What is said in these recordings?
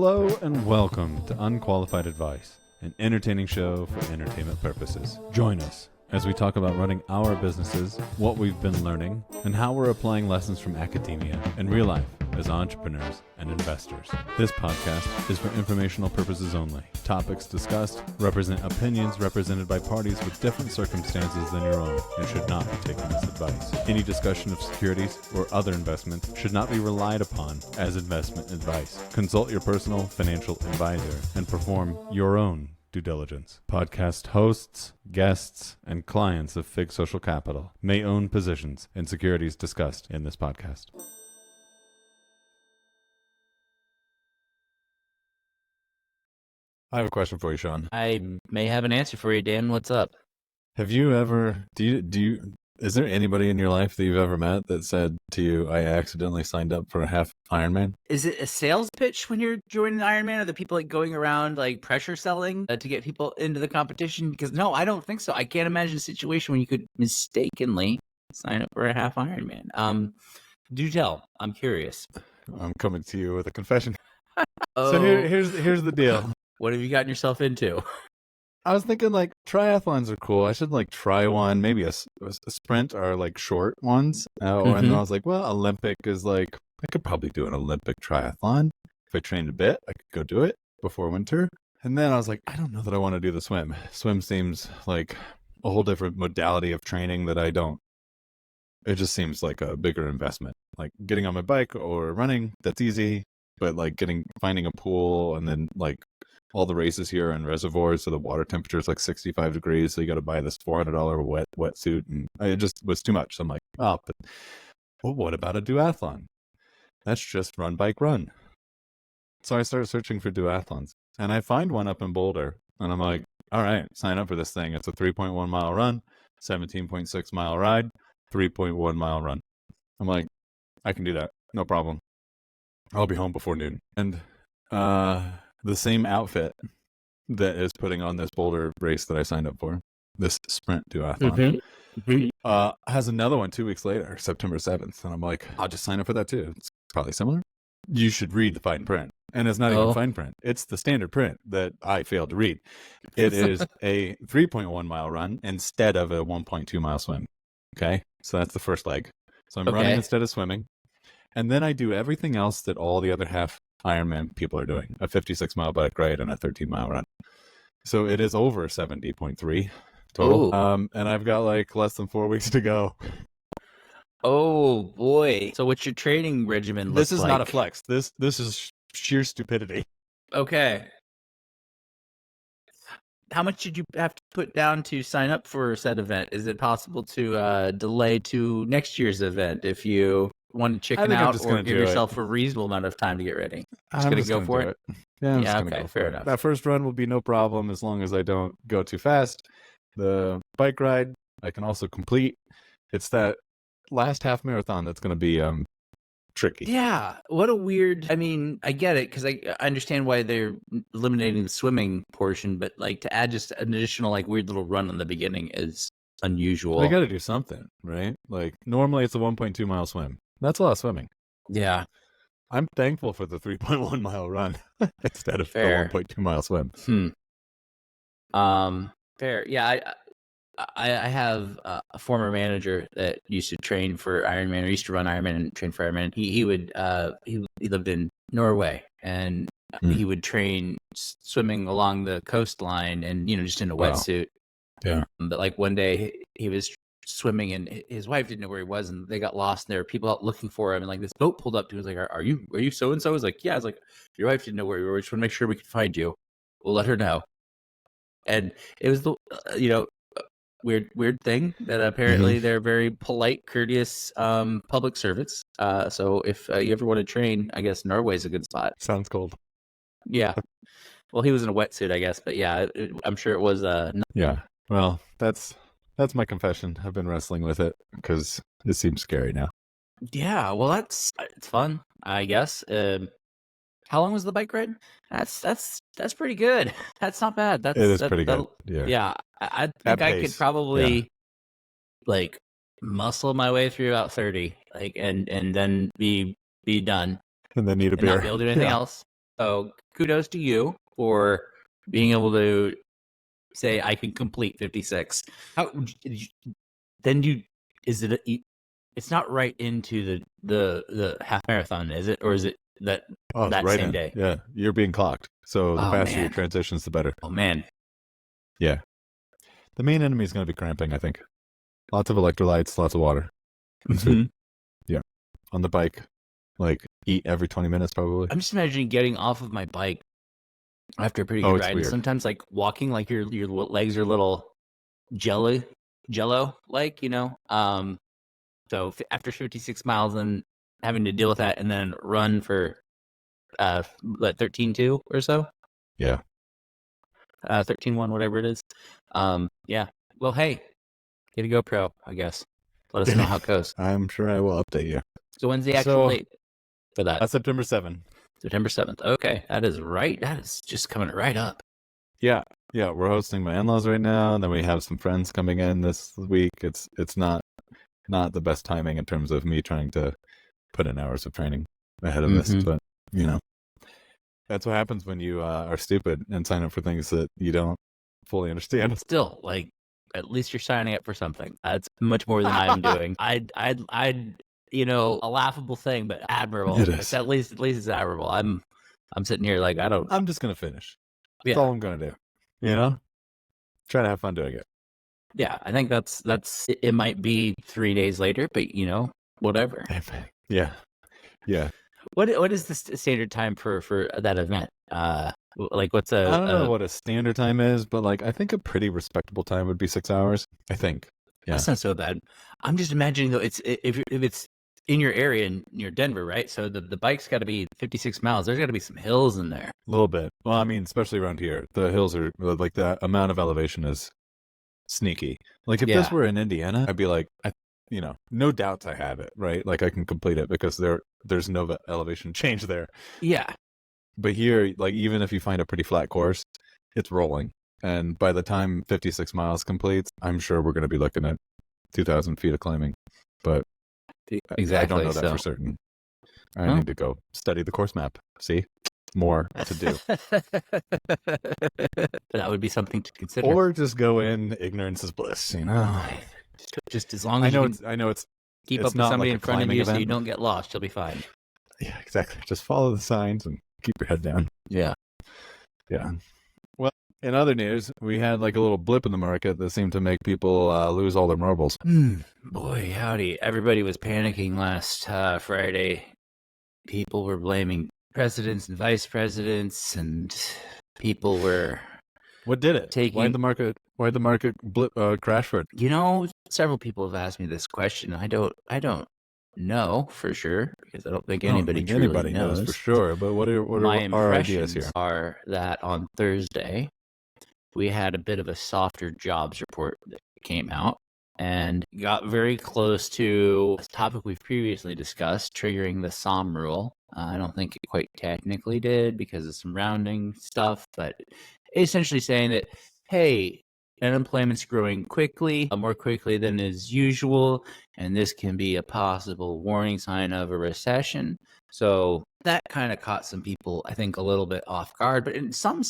Hello and welcome to Unqualified Advice, an entertaining show for entertainment purposes. Join us as we talk about running our businesses, what we've been learning, and how we're applying lessons from academia and real life as entrepreneurs and investors. This podcast is for informational purposes only. Topics discussed represent opinions represented by parties with different circumstances than your own and should not be taken as advice. Any discussion of securities or other investments should not be relied upon as investment advice. Consult your personal financial advisor and perform your own due diligence. Podcast hosts, guests, and clients of Fig Social Capital may own positions in securities discussed in this podcast. I have a question for you, Sean. I may have an answer for you, Dan. What's up? Have you ever, is there anybody in your life that you've ever met that said to you, I accidentally signed up for a half Ironman? Is it a sales pitch when you're joining the Ironman? Are the people like going around like pressure selling to get people into the competition? Because no, I don't think so. I can't imagine a situation when you could mistakenly sign up for a half Ironman. Do tell. I'm curious. I'm coming to you with a confession. Oh, So here's the deal. what have you gotten yourself into? I was thinking like triathlons are cool. I should like try one, maybe a sprint or like short ones. And then I was like, well, Olympic is like, I could probably do an Olympic triathlon. If I trained a bit, I could go do it before winter. And then I was like, I don't know that I want to do the swim. Swim seems like a whole different modality of training that I don't. It just seems like a bigger investment. Like getting on my bike or running, that's easy. But like finding a pool and then like all the races here in reservoirs, so the water temperature is like 65 degrees, so you got to buy this $400 wetsuit, and it just was too much. So I'm like, oh, but well, what about a duathlon? That's just run, bike, run. So I started searching for duathlons, and I find one up in Boulder, and I'm like, all right, sign up for this thing. It's a 3.1 mile run, 17.6 mile ride, 3.1 mile run. I'm like, I can do that, no problem. I'll be home before noon. And the same outfit that is putting on this Boulder race that I signed up for, this sprint duathlon, has another one 2 weeks later, September 7th. And I'm like, I'll just sign up for that too. It's probably similar. You should read the fine print. And it's not even fine print. It's the standard print that I failed to read. It is a 3.1 mile run instead of a 1.2 mile swim. Okay. So that's the first leg. So I'm running instead of swimming. And then I do everything else that all the other half Ironman people are doing, a 56 mile bike ride and a 13 mile run. So it is over 70.3 total. And I've got like less than 4 weeks to go. Oh boy. So what's your training regimen look like? This is not a flex. This is sheer stupidity. Okay. How much did you have to put down to sign up for said event? Is it possible to delay to next year's event if you want to chicken out or give yourself a reasonable amount of time to get ready? I'm just going to go for it. Yeah, I'm just going to go fair for enough. it. That first run will be no problem as long as I don't go too fast. The bike ride I can also complete. It's that last half marathon that's going to be tricky. Yeah, what a weird. I mean, I get it because I understand why they're eliminating the swimming portion, but like to add just an additional like weird little run in the beginning is unusual. They got to do something, right? Like normally it's a 1.2 mile swim. That's a lot of swimming. Yeah. I'm thankful for the 3.1 mile run instead of the 1.2 mile swim. Fair. Yeah, I have a former manager that used to train for Ironman, or used to run Ironman and train for Ironman. He lived in Norway, and he would train swimming along the coastline, and just in a wetsuit. Yeah. But like one day he was swimming, and his wife didn't know where he was, and they got lost, and there were people out looking for him, and like this boat pulled up to him. He was like, are you so and so? I was like, yeah. I was like, your wife didn't know where you were. We just want to make sure we could find you. We'll let her know. And it was the weird thing that apparently they're very polite, courteous public servants. So if you ever want to train, I guess Norway's a good spot. Sounds cold. Yeah. Well, he was in a wetsuit, I guess, but yeah, I'm sure it was. Yeah. Well, that's my confession. I've been wrestling with it because it seems scary now. Yeah. Well, it's fun, I guess. How long was the bike ride? That's pretty good. That's not bad. It is pretty good. Yeah. I think I could probably like muscle my way through about 30, like and then be done. And then need a beer. Not be able to do anything else. So kudos to you for being able to say I can complete 56. How then you is it it's not right into the half marathon, is it? Or is it that It's right same in. day? Yeah, you're being clocked. So the faster your man. transitions, the better. Oh man. Yeah. The main enemy is going to be cramping, I think. Lots of electrolytes, lots of water. And food. Yeah. On the bike, like eat every 20 minutes probably. I'm just imagining getting off of my bike after a pretty good ride. And sometimes like walking, like your legs are a little jello like, you know. So after 56 miles and having to deal with that and then run for 13.2 or so. Yeah. 13.1, whatever it is. Yeah. Well, hey, get a GoPro, I guess. Let us know how it goes. I'm sure I will update you. So when's the actual date for that? That's September 7th. September 7th. Okay. That is right. That is just coming right up. Yeah. Yeah. We're hosting my in-laws right now. And then we have some friends coming in this week. It's not the best timing in terms of me trying to put in hours of training ahead of this. But, you know, that's what happens when you are stupid and sign up for things that you don't fully understand. Still, like, at least you're signing up for something. That's much more than I'm doing. I'd, you know, a laughable thing, but admirable. It is. At least it's admirable. I'm sitting here like I'm just gonna finish. Yeah. That's all I'm gonna do. You know, try to have fun doing it. Yeah, I think that's it. Might be 3 days later, but you know, whatever. Yeah. What is the standard time for that event? Like what's I don't know what a standard time is, but like I think a pretty respectable time would be 6 hours. I think. Yeah. That's not so bad. I'm just imagining though, if it's in your area and near Denver, right? So the bike's got to be 56 miles. There's got to be some hills in there. A little bit. Well, I mean, especially around here, the hills are like the amount of elevation is sneaky. Like if this were in Indiana, I'd be like, you know, no doubts I have it, right? Like I can complete it because there's no elevation change there. Yeah. But here, like even if you find a pretty flat course, it's rolling. And by the time 56 miles completes, I'm sure we're going to be looking at 2,000 feet of climbing. But exactly, I don't know that for certain. I need to go study the course map. See? More to do. That would be something to consider. Or just go in, ignorance is bliss, you know? Just as long as I know it's keep up with somebody in front of you so you don't get lost, you'll be fine. Yeah, exactly. Just follow the signs and keep your head down. Yeah. Yeah. Well, in other news, we had like a little blip in the market that seemed to make people lose all their marbles. Boy, howdy. Everybody was panicking last Friday. People were blaming presidents and vice presidents, and people were... What did it? Why'd the market blip crash for it? You know, several people have asked me this question. I don't know for sure because I don't think anybody knows for sure. But what are our ideas here? Are that on Thursday we had a bit of a softer jobs report that came out and got very close to a topic we've previously discussed, triggering the SOM rule. I don't think it quite technically did because of some rounding stuff, but essentially saying that, hey, unemployment's growing quickly, more quickly than is usual, and this can be a possible warning sign of a recession. So that kind of caught some people, I think, a little bit off guard. But in some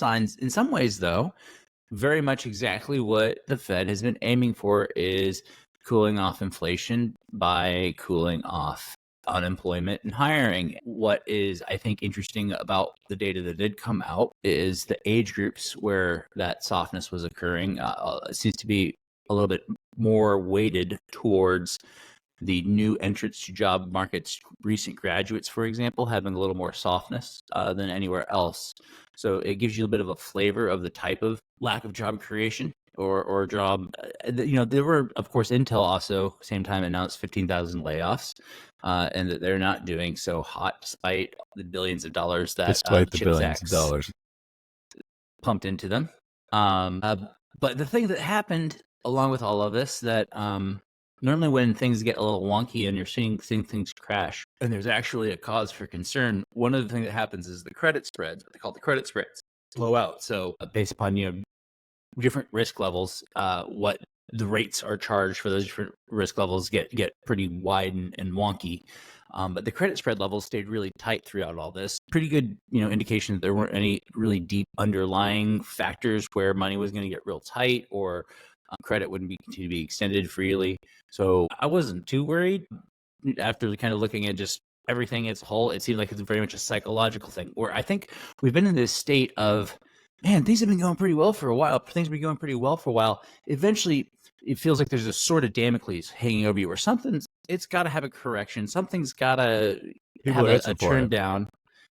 ways, though, very much exactly what the Fed has been aiming for is cooling off inflation by cooling off unemployment and hiring. What is, I think, interesting about the data that did come out is the age groups where that softness was occurring seems to be a little bit more weighted towards the new entrants to job markets, recent graduates, for example, having a little more softness than anywhere else. So it gives you a bit of a flavor of the type of lack of job creation or job. You know, there were, of course, Intel also same time announced 15,000 layoffs, and that they're not doing so hot despite the billions of dollars that despite the billions of dollars pumped into them. But the thing that happened along with all of this that normally when things get a little wonky and you're seeing things crash and there's actually a cause for concern, one of the things that happens is the credit spreads, what they call the credit spreads, blow out. So based upon, you know, different risk levels, what the rates are charged for those different risk levels get pretty wide and wonky. But the credit spread levels stayed really tight throughout all this. Pretty good, indication that there weren't any really deep underlying factors where money was going to get real tight or credit wouldn't continue to be extended freely. So I wasn't too worried. After kind of looking at just everything as a whole, it seemed like it's very much a psychological thing where I think we've been in this state of, man, things have been going pretty well for a while. Things have been going pretty well for a while. Eventually, it feels like there's a sort of Damocles hanging over you, or it's got to have a correction. Something's got to have a turn down.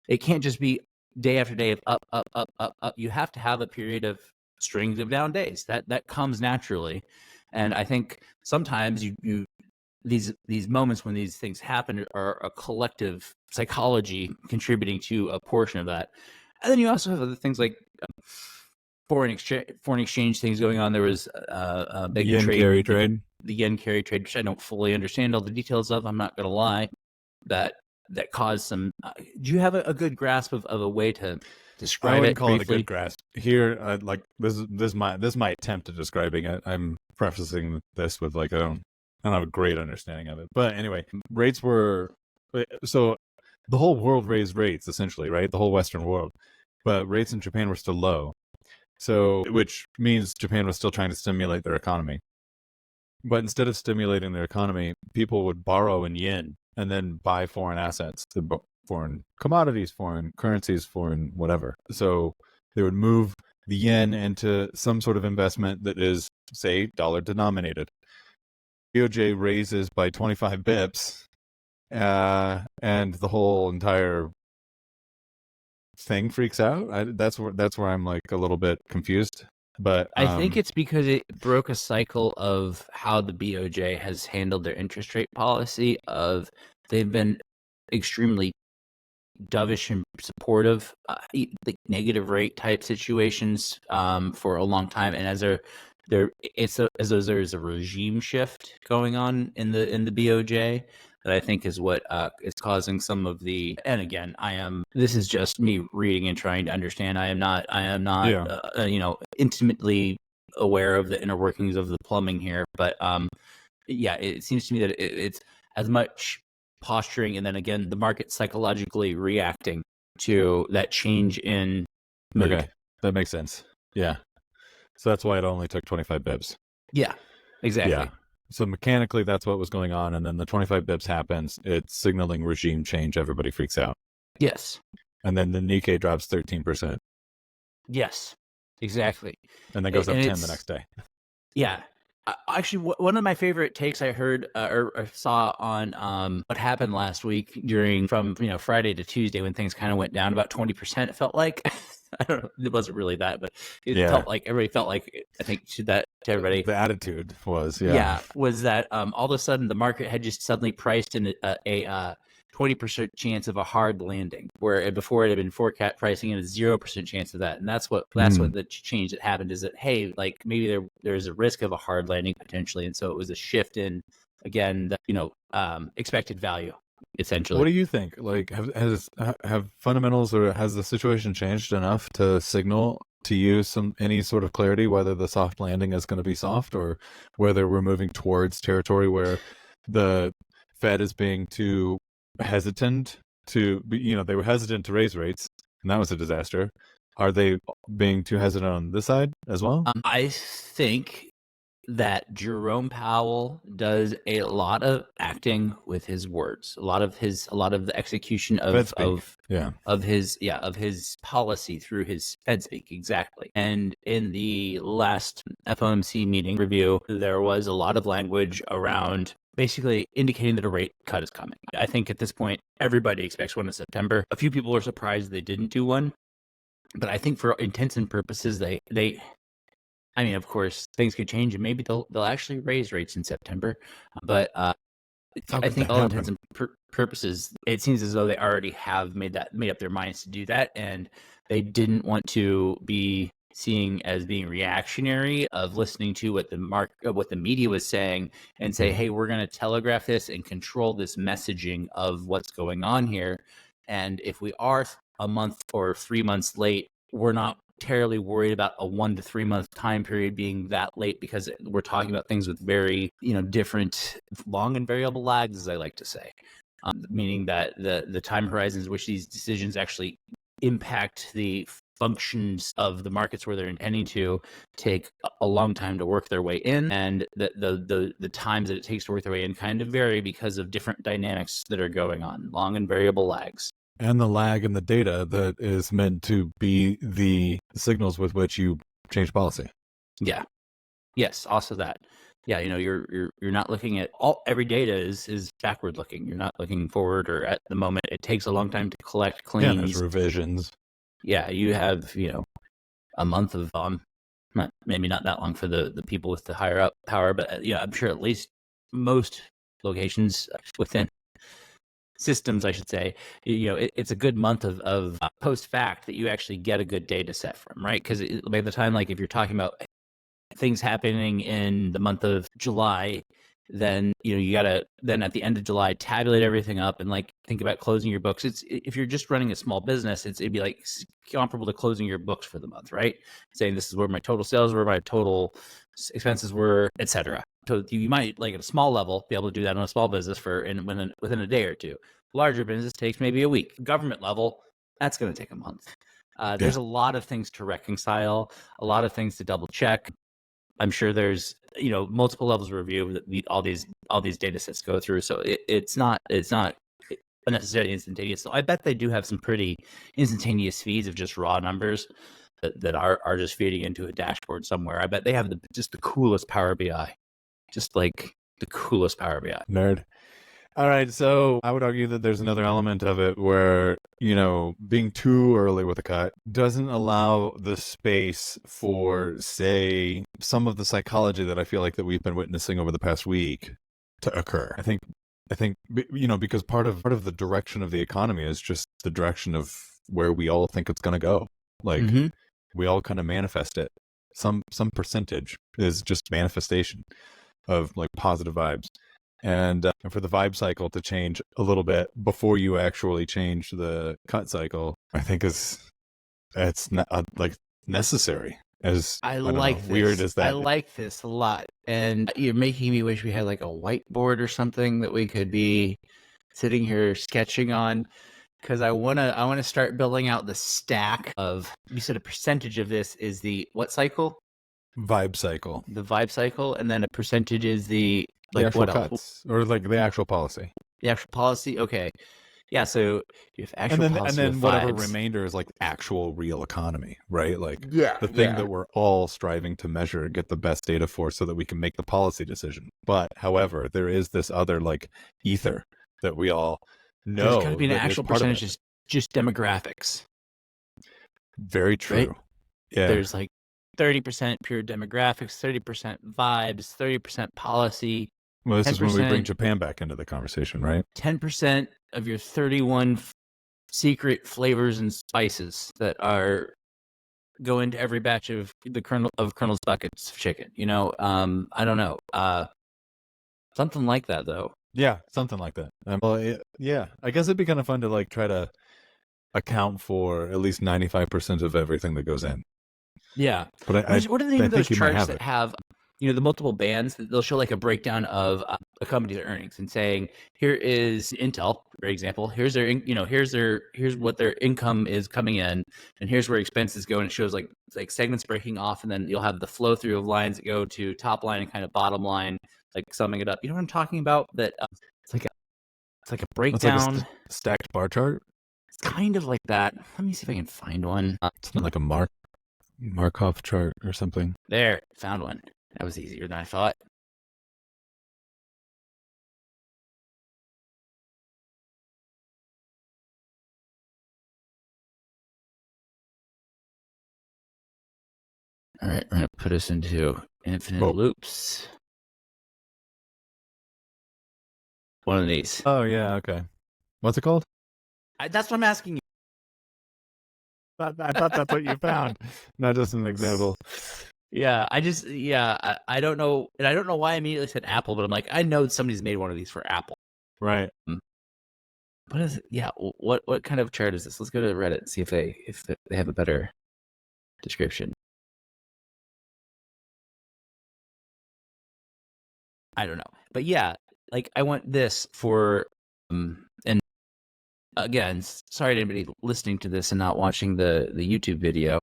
It can't just be day after day of up, up, up, up, up. You have to have a period of strings of down days. That comes naturally, and I think sometimes these moments when these things happen are a collective psychology contributing to a portion of that. And then you also have other things like foreign exchange things going on. There was a big yen carry trade, the yen carry trade, which I don't fully understand all the details of. I'm not going to lie. That caused some. Do you have a good grasp of a way to describe it? I wouldn't call briefly? it a good grasp. Here, like this is my attempt at describing it. I'm prefacing this with like I don't have a great understanding of it. But anyway, rates were so the whole world raised rates essentially, right? The whole Western world, but rates in Japan were still low. So, which means Japan was still trying to stimulate their economy. But instead of stimulating their economy, people would borrow in yen and then buy foreign assets, foreign commodities, foreign currencies, foreign whatever. So they would move the yen into some sort of investment that is, say, dollar denominated. BOJ raises by 25 bips, and the whole entire thing freaks out. That's where I'm like a little bit confused. But I think it's because it broke a cycle of how the BOJ has handled their interest rate policy. They've been extremely dovish and supportive, like negative rate type situations for a long time, and as as though there's a regime shift going on in the BOJ that I think is what is causing some of the. And again, this is just me reading and trying to understand. I am not intimately aware of the inner workings of the plumbing here, but it seems to me that it's as much posturing and then again the market psychologically reacting to that change in mood. Okay, that makes sense. Yeah, so that's why it only took 25 bips. Yeah, exactly. Yeah. So mechanically, that's what was going on, and then the 25 bips happens. It's signaling regime change. Everybody freaks out. Yes. And then the Nikkei drops 13%. Yes, exactly. And then goes up 10 the next day. Yeah. Actually, one of my favorite takes I heard or saw on what happened last week from Friday to Tuesday when things kind of went down about 20%. It felt like I don't know, it wasn't really that, but it felt like everybody felt like I think to everybody. The attitude was was that all of a sudden the market had just suddenly priced in a 20% chance of a hard landing, where before it had been forecast pricing in a 0% chance of that. And that's what the change that happened is that, hey, like maybe there's a risk of a hard landing potentially. And so it was a shift in, again, expected value, essentially. What do you think? Like, have fundamentals or has the situation changed enough to signal to you any sort of clarity whether the soft landing is going to be soft or whether we're moving towards territory where the Fed is being too hesitant to they were hesitant to raise rates and that was a disaster. Are they being too hesitant on this side as well? I think that Jerome Powell does a lot of acting with his words, a lot of the execution of his policy through his Fed speak. Exactly. And in the last FOMC meeting review, there was a lot of language around basically indicating that a rate cut is coming. I think at this point, everybody expects one in September. A few people are surprised they didn't do one, but I think for intents and purposes, I mean, of course, things could change, and maybe they'll actually raise rates in September. But I think all intents and purposes, it seems as though they already have made up their minds to do that, and they didn't want to be seen as being reactionary of listening to what the media was saying and say, hey, we're going to telegraph this and control this messaging of what's going on here. And if we are a month or 3 months late, we're not terribly worried about a 1 to 3 month time period being that late, because we're talking about things with very, different long and variable lags, as I like to say, meaning that the time horizons which these decisions actually impact the functions of the markets where they're intending to take a long time to work their way in, and the times that it takes to work their way in kind of vary because of different dynamics that are going on, long and variable lags. And the lag in the data that is meant to be the signals with which you change policy. Yeah. Yes. Also that. Yeah. You're not looking at every data is backward looking. You're not looking forward or at the moment. It takes a long time to collect, clean. Yeah, there's revisions. Yeah. You have, a month of, maybe not that long for the people with the higher up power, but I'm sure at least most locations within systems, I should say, it's a good month of post fact that you actually get a good data set from, right? Because by the time, like if you're talking about things happening in the month of July, then you gotta then at the end of July tabulate everything up and like think about closing your books. It's, if you're just running a small business, it'd be like comparable to closing your books for the month, right? Saying this is where my total sales were, my total expenses were, etc. So you might, like at a small level, be able to do that on a small business within a day or two. Larger business takes maybe a week. Government level, that's going to take a month. There's a lot of things to reconcile, a lot of things to double check. I'm sure there's multiple levels of review that all these data sets go through. So it's not necessarily instantaneous. So I bet they do have some pretty instantaneous feeds of just raw numbers that are just feeding into a dashboard somewhere. I bet they have just the coolest Power BI, just like the coolest Power BI. Nerd. All right, so I would argue that there's another element of it where, being too early with a cut doesn't allow the space for, say, some of the psychology that I feel like that we've been witnessing over the past week to occur. I think, because part of the direction of the economy is just the direction of where we all think it's going to go. Like, we all kind of manifest it. Some percentage is just manifestation of like positive vibes. And for the vibe cycle to change a little bit before you actually change the cut cycle, I think it's not like necessary. As I like this. Weird as that. I like this a lot, and you're making me wish we had like a whiteboard or something that we could be sitting here sketching on, because I wanna start building out the stack of. You said a percentage of this is the what cycle? Vibe cycle. The vibe cycle, and then a percentage is the actual what cuts, else? or like the actual policy. The actual policy. Okay, yeah. So you have actual policy, and then with whatever vibes. Remainder is like actual real economy, right? Like the thing that we're all striving to measure and get the best data for, so that we can make the policy decision. But however, there is this other like ether that we all know. There's got to be an actual percentage, just demographics. Very true. Right? Yeah. There's like 30% pure demographics, 30% vibes, 30% policy. Well, this is when we bring Japan back into the conversation, right? 10% of your 31 secret flavors and spices that go into every batch of Colonel's buckets of chicken. I don't know. Something like that, though. Yeah, something like that. Yeah, I guess it'd be kind of fun to like try to account for at least 95% of everything that goes in. Yeah. But what are the name of those charts that have, the multiple bands? They'll show like a breakdown of a company's earnings and saying, here is Intel, for example. Here's their, here's what their income is coming in, and here's where expenses go. And it shows like segments breaking off, and then you'll have the flow through of lines that go to top line and kind of bottom line, like summing it up. You know what I'm talking about? That it's like a breakdown, like a stacked bar chart. It's kind of like that. Let me see if I can find one. It's not like a Markov chart or something. There, found one. That was easier than I thought. All right, we're going to put us into infinite loops. One of these. Oh, yeah, okay. What's it called? That's what I'm asking you. I thought that's what you found. Not just an example. Yeah, I don't know. And I don't know why I immediately said Apple, but I'm like, I know somebody's made one of these for Apple. Right. What is it? Yeah, what kind of chart is this? Let's go to Reddit and see if they have a better description. I don't know. But yeah, like I want this for and again, sorry to anybody listening to this and not watching the YouTube video,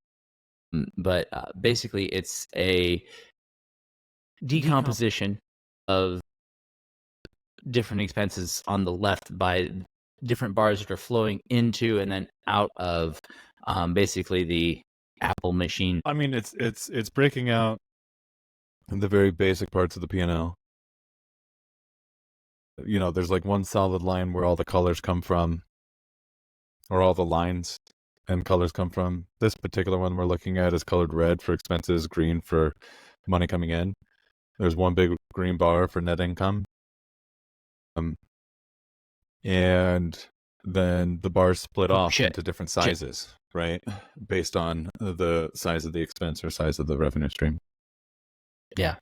but basically it's a decomposition of different expenses on the left by different bars that are flowing into and then out of basically the Apple machine. I mean, it's breaking out the very basic parts of the P&L. You know, there's like one solid line where all the colors come from, or all the lines and colors come from. This particular one we're looking at is colored red for expenses, green for money coming in. There's one big green bar for net income. And then the bars split off into different sizes, right? Based on the size of the expense or size of the revenue stream. Yeah.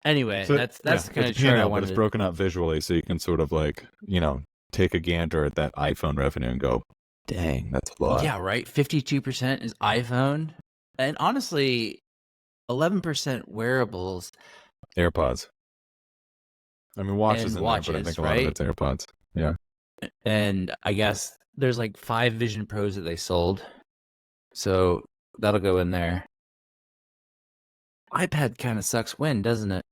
Anyway, So, that's the kind of P&L, chart I but wanted. it's broken out visually, so you can sort of like, you know, take a gander at that iPhone revenue and go, dang, that's a lot. Yeah, right. 52% is iPhone, and honestly, 11% wearables. AirPods. I mean, watches in watches, there, but I think a lot of it's AirPods. Yeah. And I guess there's like 5 Vision Pros that they sold, so that'll go in there. iPad kind of sucks wind, doesn't it?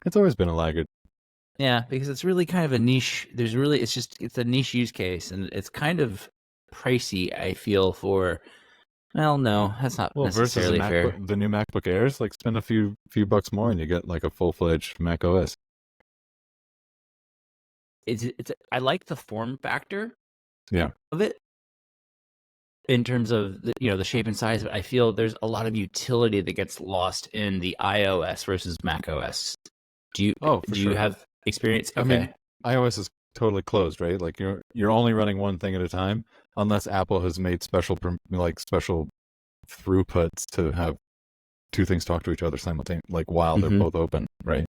It's always been a laggard. Yeah, because it's really kind of a niche. It's a niche use case, and it's kind of pricey, I feel, for. Well, no, that's not necessarily fair. The new MacBook Airs, like spend a few bucks more and you get like a full-fledged Mac OS. I like the form factor. Yeah. Of it. In terms of the shape and size, but I feel there's a lot of utility that gets lost in the iOS versus Mac OS. Do you have experience? Okay. I mean, iOS is totally closed, right? Like you're only running one thing at a time, unless Apple has made special throughputs to have two things talk to each other simultaneously, like while they're both open, right?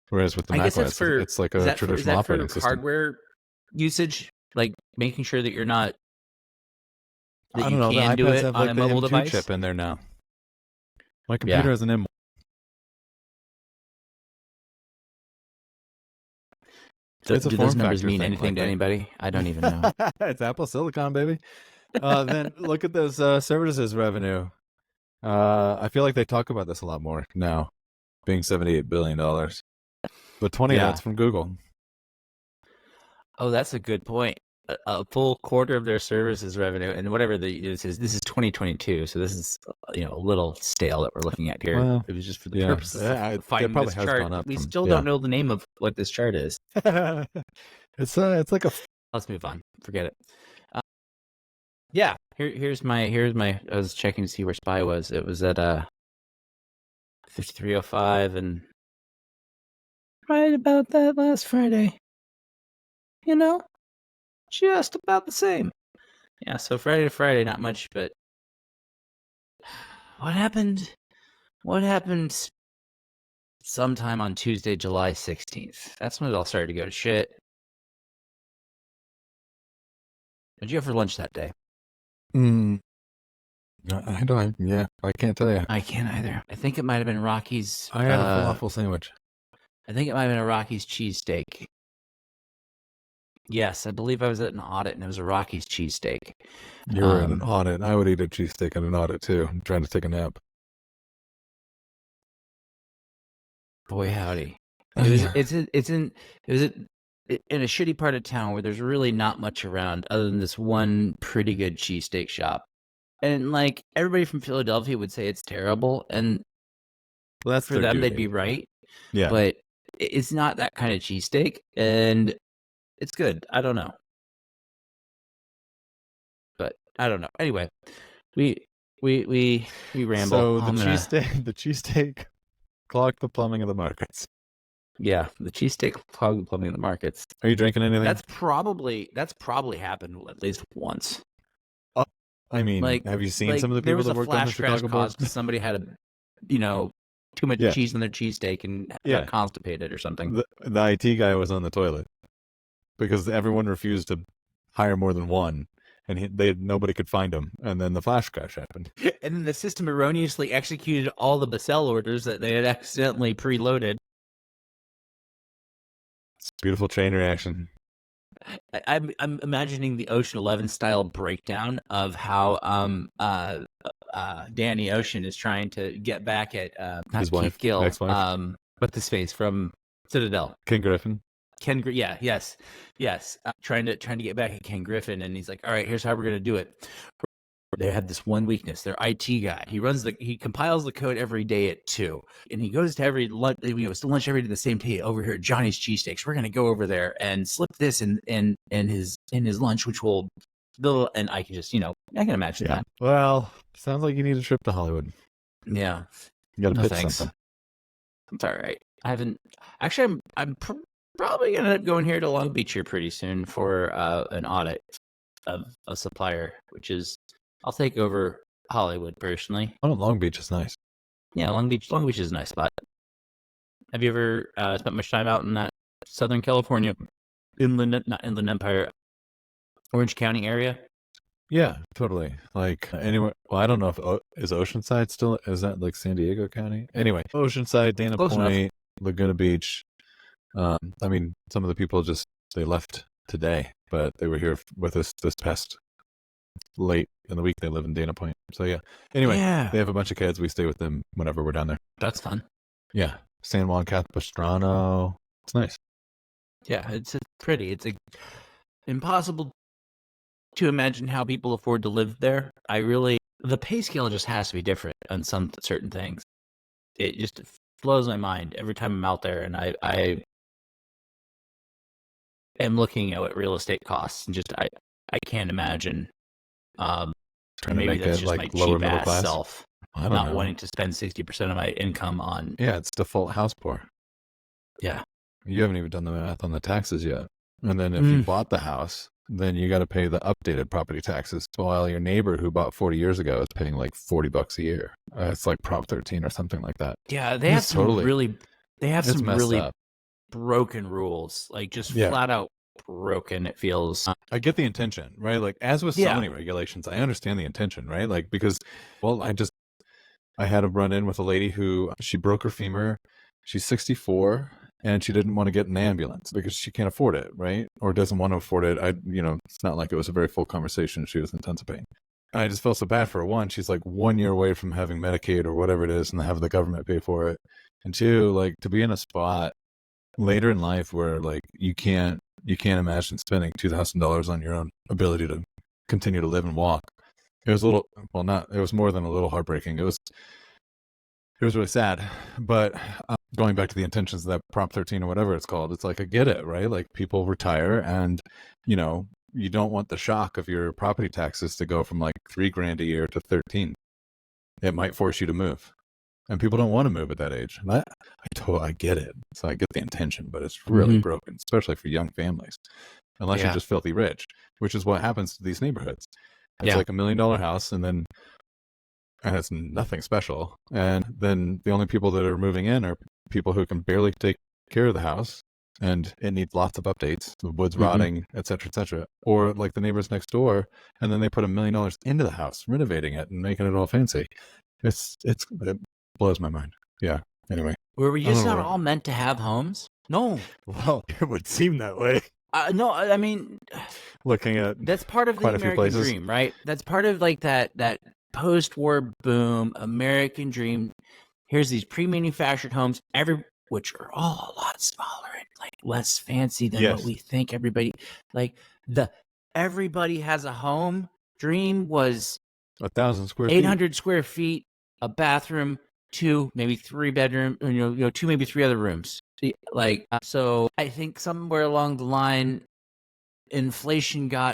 Whereas with the Mac OS, it's like a traditional operating system. Hardware usage, like making sure that you're not. I don't know. The iPads have like the M2 chip in there now. My computer has an M1. Do those numbers mean anything to anybody? I don't even know. It's Apple Silicon, baby. Then look at this services revenue. I feel like they talk about this a lot more now, being $78 billion. But 20 of that's from Google. Oh, that's a good point. A full quarter of their services revenue, and whatever this is 2022, so this is a little stale that we're looking at here. Well, it was just for the purposes of finding this chart. We still don't know the name of what this chart is. It's like a. Let's move on. Forget it. Here's my. I was checking to see where SPY was. It was at 5305, and right about that last Friday. Just about the same. Yeah, so Friday to Friday, not much, but what happened? What happened sometime on Tuesday, July 16th? That's when it all started to go to shit. What'd you have for lunch that day? I can't tell you. I can't either. I think it might have been Rocky's. I had a falafel sandwich. I think it might have been a Rocky's cheesesteak. Yes, I believe I was at an audit, and it was a Rocky's cheesesteak. You were at an audit. I would eat a cheesesteak at an audit, too. I'm trying to take a nap. Boy, howdy. It was in a shitty part of town where there's really not much around other than this one pretty good cheesesteak shop. And, like, everybody from Philadelphia would say it's terrible, and that's for them, they'd be right. Yeah. But it's not that kind of cheesesteak, and it's good. I don't know. But I don't know. Anyway, we ramble. So the cheesesteak clogged the plumbing of the markets. Yeah, the cheesesteak clogged the plumbing of the markets. Are you drinking anything? That's probably happened at least once. I mean, have you seen some of the people that worked on the Chicago Bulls? Somebody had too much cheese on their cheesesteak and got constipated or something. The IT guy was on the toilet because everyone refused to hire more than one, and nobody could find him. And then the flash crash happened. And then the system erroneously executed all the Bacell orders that they had accidentally preloaded. It's a beautiful chain reaction. I'm imagining the Ocean 11 style breakdown of how Danny Ocean is trying to get back at His Keith wife, Gill, ex-wife. what's his face from Citadel. Ken Griffin. Yes. Trying to get back at Ken Griffin, and he's like, "All right, here's how we're gonna do it." They have this one weakness. Their IT guy. He compiles the code every day at 2, and he goes to every lunch. It's lunch every day the same day over here at Johnny's Cheesesteaks. We're gonna go over there and slip this in his lunch, which will build. And I can just I can imagine that. Well, sounds like you need a trip to Hollywood. Yeah, You got to pitch thanks. something. It's all right. I haven't actually. I'm probably gonna end up going here to Long Beach here pretty soon for an audit of a supplier, which is. I'll take over Hollywood personally. Oh, Long Beach is nice. Yeah, Long Beach is a nice spot. Have you ever spent much time out in that Southern California, not Inland Empire, Orange County area? Yeah, totally. Like anywhere. Well, I don't know if is Oceanside still, is that like San Diego County? Anyway, Oceanside, Dana Close Point, enough. Laguna Beach. I mean, some of the people they left today, but they were here with us this past late in the week. They live in Dana Point. So yeah. Anyway, they have a bunch of kids. We stay with them whenever we're down there. That's fun. Yeah. San Juan Capistrano. It's nice. Yeah, it's pretty. It's impossible to imagine how people afford to live there. The pay scale just has to be different on some certain things. It just blows my mind every time I'm out there, and I am looking at what real estate costs, and just I can't imagine. Trying to maybe make that's it just like my lower cheap middle ass class. self I don't not know. wanting to spend 60% of my income on. Yeah, it's default house poor. Yeah. You haven't even done the math on the taxes yet. And then if you bought the house, then you got to pay the updated property taxes, while your neighbor who bought 40 years ago is paying like $40 a year. It's like Prop 13 or something like that. Yeah, they have some really broken rules, like just flat out broken. It feels. I get the intention, right? Like as with so many regulations, I understand the intention, right? Like because, well, I had a run in with a lady who she broke her femur. She's 64 and she didn't want to get an ambulance because she can't afford it, right? Or doesn't want to afford it. It's not like it was a very full conversation. She was in tons of pain. I just felt so bad for her. One, she's like 1 year away from having Medicaid or whatever it is and have the government pay for it. And two, like to be in a spot later in life where like you can't imagine spending $2,000 on your own ability to continue to live and walk. It was it was more than a little heartbreaking. It was really sad, but going back to the intentions of that Prop 13 or whatever it's called, it's like, I get it, right? Like people retire and, you don't want the shock of your property taxes to go from like $3,000 a year to 13. It might force you to move. And people don't want to move at that age. And I get it. So I get the intention, but it's really broken, especially for young families, unless you're just filthy rich, which is what happens to these neighborhoods. It's like $1 million house and it's nothing special. And then the only people that are moving in are people who can barely take care of the house and it needs lots of updates, the wood's rotting, et cetera, or like the neighbors next door. And then they put $1 million into the house, renovating it and making it all fancy. It blows my mind. Yeah. Anyway. Were we just not all meant to have homes? No. Well, it would seem that way. No, I mean, looking at that's part of the American dream, right? That's part of like that post-war boom, American dream. Here's these pre-manufactured homes, which are all a lot smaller and like less fancy than what we think. Everybody has a home dream was 1,000 square feet, 800 square feet, a bathroom, 2, maybe 3 bedroom, 2, maybe 3 other rooms. Like, so I think somewhere along the line, inflation got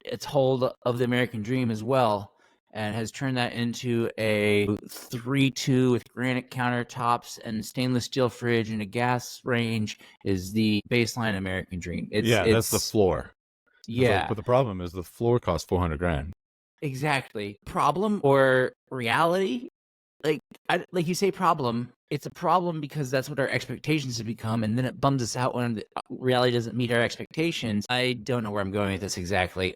its hold of the American dream as well, and has turned that into a 3-2 with granite countertops and stainless steel fridge and a gas range is the baseline American dream. That's the floor. Yeah. But the problem is the floor costs $400,000. Exactly. Problem or reality? Like you say problem, it's a problem because that's what our expectations have become, and then it bums us out when the reality doesn't meet our expectations. I don't know where I'm going with this exactly.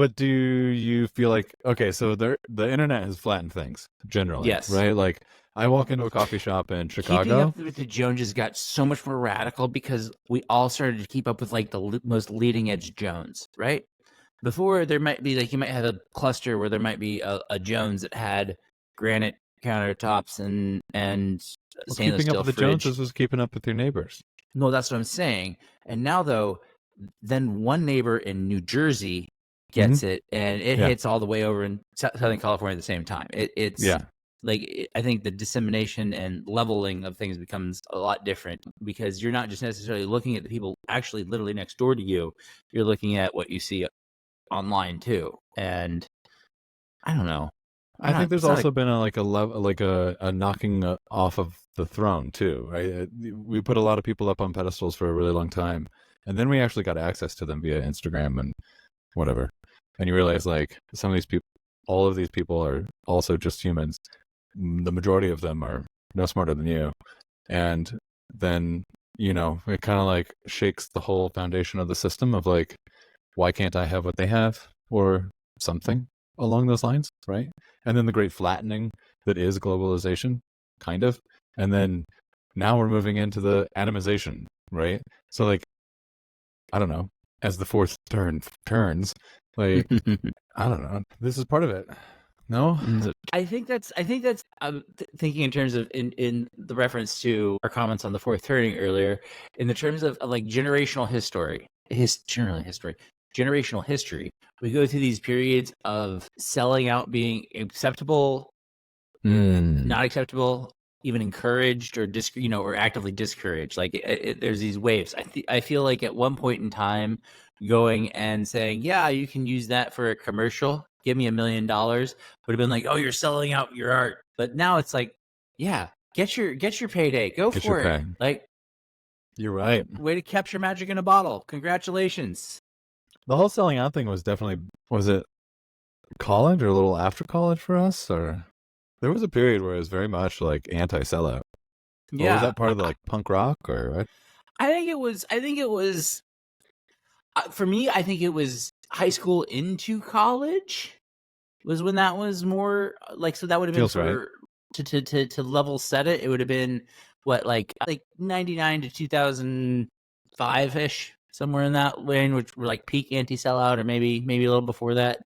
But do you feel like, okay, so the internet has flattened things generally, Yes. right? Like I walk into a coffee shop in Keeping Chicago. up with the Joneses got so much more radical because we all started to keep up with like the most leading edge Jones, right? Before there might be like you might have a cluster where there might be a Jones that had granite countertops and Well, stainless keeping up steel with the fridge. Joneses was keeping up with your neighbors. No, that's what I'm saying. And now though, then one neighbor in New Jersey gets it, and it hits all the way over in Southern California at the same time. It's like I think the dissemination and leveling of things becomes a lot different because you're not just necessarily looking at the people actually literally next door to you. You're looking at what you see online too, and I don't know. I think there's also been a knocking off of the throne too, right? We put a lot of people up on pedestals for a really long time, and then we actually got access to them via Instagram and whatever. And you realize like some of these people, all of these people are also just humans. The majority of them are no smarter than you, and then it kind of like shakes the whole foundation of the system of like, why can't I have what they have or something along those lines, right? And then the great flattening that is globalization, kind of. And then now we're moving into the atomization, right? So like, I don't know, as the fourth turns, like, I don't know, this is part of it. No, I think that's thinking in terms of in the reference to our comments on the fourth turning earlier, in the terms of like generational history. Generational history. We go through these periods of selling out being acceptable, not acceptable, even encouraged or or actively discouraged. Like there's these waves. I feel like at one point in time, going and saying, "Yeah, you can use that for a commercial. Give me $1 million," would have been like, "Oh, you're selling out your art." But now it's like, "Yeah, get your payday. Go for it." Pay. Like, you're right. Way to capture magic in a bottle. Congratulations. The whole selling out thing was it college or a little after college for us, or there was a period where it was very much like anti-sellout. Yeah. Or was that part of the like punk rock or what? I think it was for me, I think it was high school into college was when that was more like, so that would have been for right. to level set it. It would have been what, like 99 to 2005 ish, somewhere in that lane, which were like peak anti-sellout, or maybe a little before that.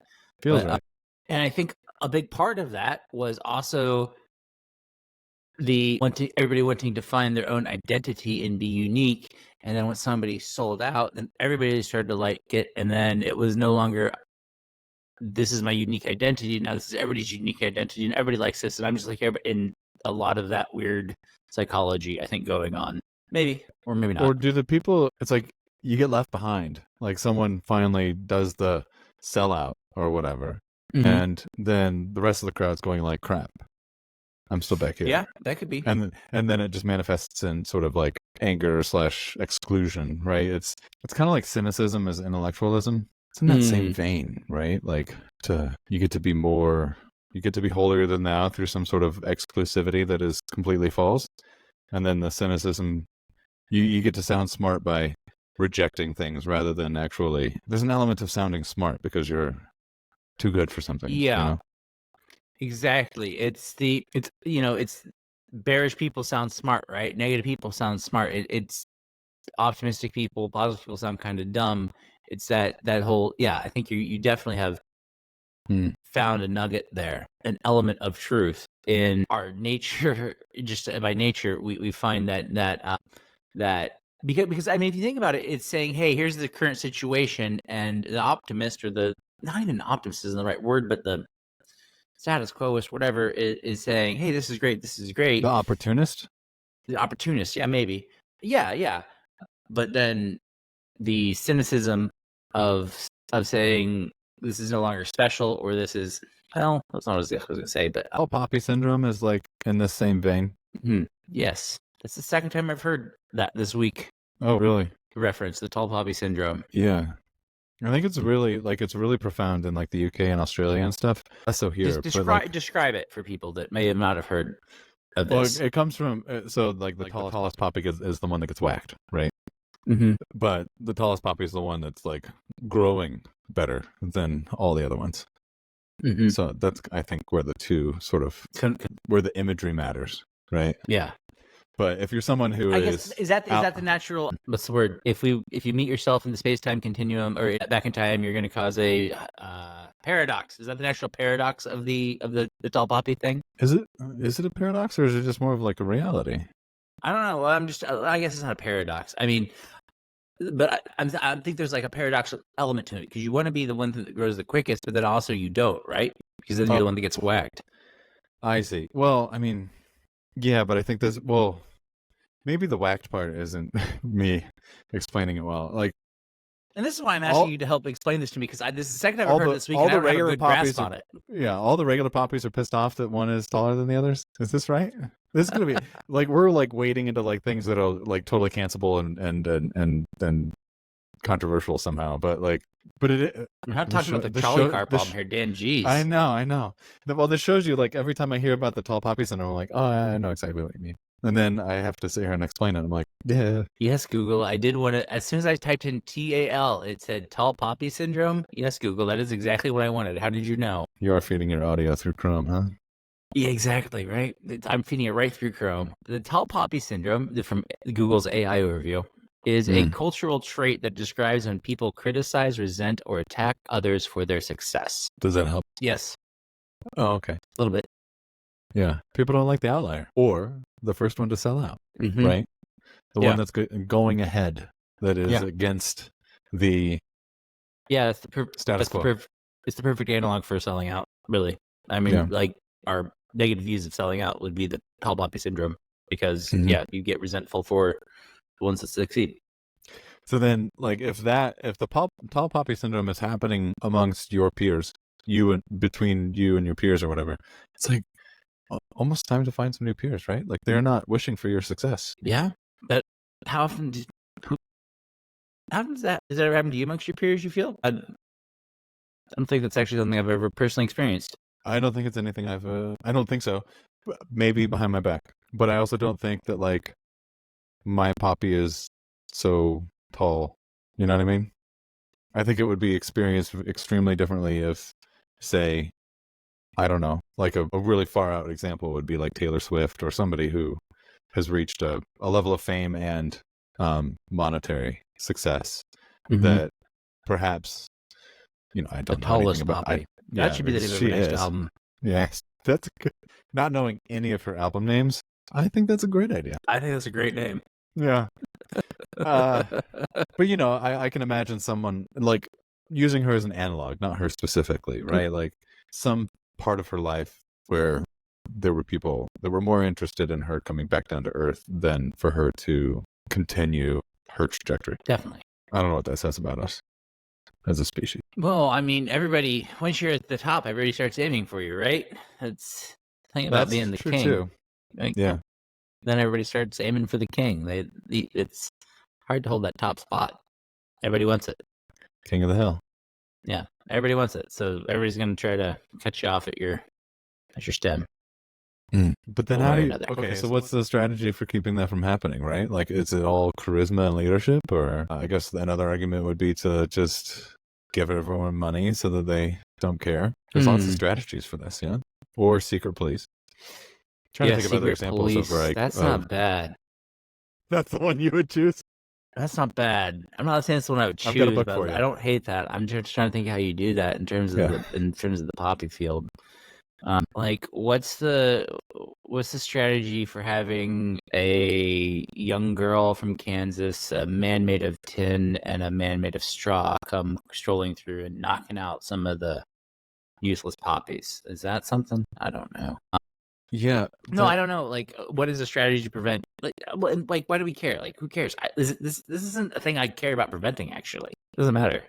Feels right. And I think a big part of that was also everybody wanting to find their own identity and be unique. And then when somebody sold out, then everybody started to like it. And then it was no longer, this is my unique identity. Now this is everybody's unique identity, and everybody likes this. And I'm just like, in a lot of that weird psychology, I think, going on. Maybe, or maybe not. Or do the people, it's like you get left behind. Like someone finally does the sellout or whatever. Mm-hmm. And then the rest of the crowd's going like, crap, I'm still back here. Yeah, that could be. And then it just manifests in sort of like anger / exclusion, right? It's kind of like cynicism as intellectualism. It's in that same vein, right? Like you get to be holier than thou through some sort of exclusivity that is completely false. And then the cynicism, you get to sound smart by rejecting things rather than actually, there's an element of sounding smart because you're too good for something. Yeah. Exactly. It's bearish people sound smart, right? Negative people sound smart. It's optimistic people, positive people sound kind of dumb. It's that whole, I think you definitely have found a nugget there, an element of truth in our nature. Just by nature, we find that because I mean, if you think about it, it's saying, hey, here's the current situation, and the optimist, or the, not even optimist isn't the right word, but the status quoist, whatever, is saying, hey, this is great. The opportunist, yeah, maybe, yeah. But then the cynicism of saying this is no longer special, or this is, well, that's not what I was going to say, but tall poppy syndrome is like in the same vein. Yes, that's the second time I've heard that this week. Oh, really? Reference the tall poppy syndrome. Yeah. I think it's really profound in like the UK and Australia and stuff. So here, describe it for people that may have not have heard of this. Well, it comes from the tallest poppy is the one that gets whacked, right? Mm-hmm. But the tallest poppy is the one that's like growing better than all the other ones. Mm-hmm. So that's, I think, where the two sort of, where the imagery matters, right? Yeah. But if you're someone who I guess is that the natural, what's the word? If you meet yourself in the space-time continuum or back in time, you're going to cause a paradox. Is that the natural paradox of the tall poppy thing? Is it a paradox, or is it just more of like a reality? I don't know. I guess it's not a paradox. I mean, but I think there's like a paradoxical element to it because you want to be the one that grows the quickest, but then also you don't, right? Because then you're the one that gets whacked. I see. Well, I mean, yeah, but I think maybe the whacked part isn't me explaining it well. Like, and this is why I'm asking you to help explain this to me because this is the second time I've heard this week and I don't have a good grasp on it. Yeah, all the regular poppies are pissed off that one is taller than the others. Is this right? This is gonna be like we're like wading into like things that are like totally cancelable and controversial somehow. But we're not talking about the trolley car problem here, Dan. Jeez. I know. Well, this shows you like every time I hear about the tall poppy syndrome, I'm like, oh, I know exactly what you mean. And then I have to sit here and explain it. I'm like, yeah. Yes, Google. I did want to. As soon as I typed in TAL, it said tall poppy syndrome. Yes, Google. That is exactly what I wanted. How did you know? You are feeding your audio through Chrome, huh? Yeah, exactly. Right. I'm feeding it right through Chrome. The tall poppy syndrome from Google's AI overview is a cultural trait that describes when people criticize, resent, or attack others for their success. Does that help? Yes. Oh, okay. A little bit. Yeah. People don't like the outlier or the first one to sell out, right? The one that's going ahead, that is against the that's the status quo. It's the perfect analog for selling out, really. I mean, like our negative views of selling out would be the tall poppy syndrome because, you get resentful for the ones that succeed. So then, like, if the tall poppy syndrome is happening amongst your peers, between you and your peers or whatever, it's like almost time to find some new peers, right? Like they're not wishing for your success. Yeah, but how often does that ever happen to you amongst your peers? You feel? I don't think that's actually something I've ever personally experienced. I don't think it's anything I don't think so. Maybe behind my back, but I also don't think that like my poppy is so tall. You know what I mean? I think it would be experienced extremely differently if, say, I don't know, like a really far out example would be like Taylor Swift or somebody who has reached a level of fame and monetary success that perhaps, I don't know anything about. That should be the name of her next album. Yes, that's good. Not knowing any of her album names, I think that's a great idea. I think that's a great name. Yeah. But I can imagine someone like using her as an analog, not her specifically, right? Like some part of her life where there were people that were more interested in her coming back down to earth than for her to continue her trajectory. Definitely. I don't know what that says about us as a species. Well, I mean, everybody, once you're at the top, everybody starts aiming for you, right? That's the thing about being the king. Too. Like, yeah. Then everybody starts aiming for the king. It's hard to hold that top spot. Everybody wants it. King of the hill. Yeah, everybody wants it. So everybody's going to try to cut you off at your stem. But then how do you... Okay, so what's the strategy for keeping that from happening, right? Like, is it all charisma and leadership? Or I guess another argument would be to just give everyone money so that they don't care. There's lots of strategies for this, yeah? Or secret police. Trying to think of other examples of like... That's not bad. That's the one you would choose? That's not bad. I'm not saying it's the one I would choose. I've got a book for you. I don't hate that. I'm just trying to think how you do that in terms of the poppy field. Like, what's the strategy for having a young girl from Kansas, a man made of tin and a man made of straw, come strolling through and knocking out some of the useless poppies? Is that something? I don't know. Yeah. No, I don't know. Like, what is the strategy to prevent? Like, why do we care? Like, who cares? This isn't a thing I care about preventing. Actually, it doesn't matter.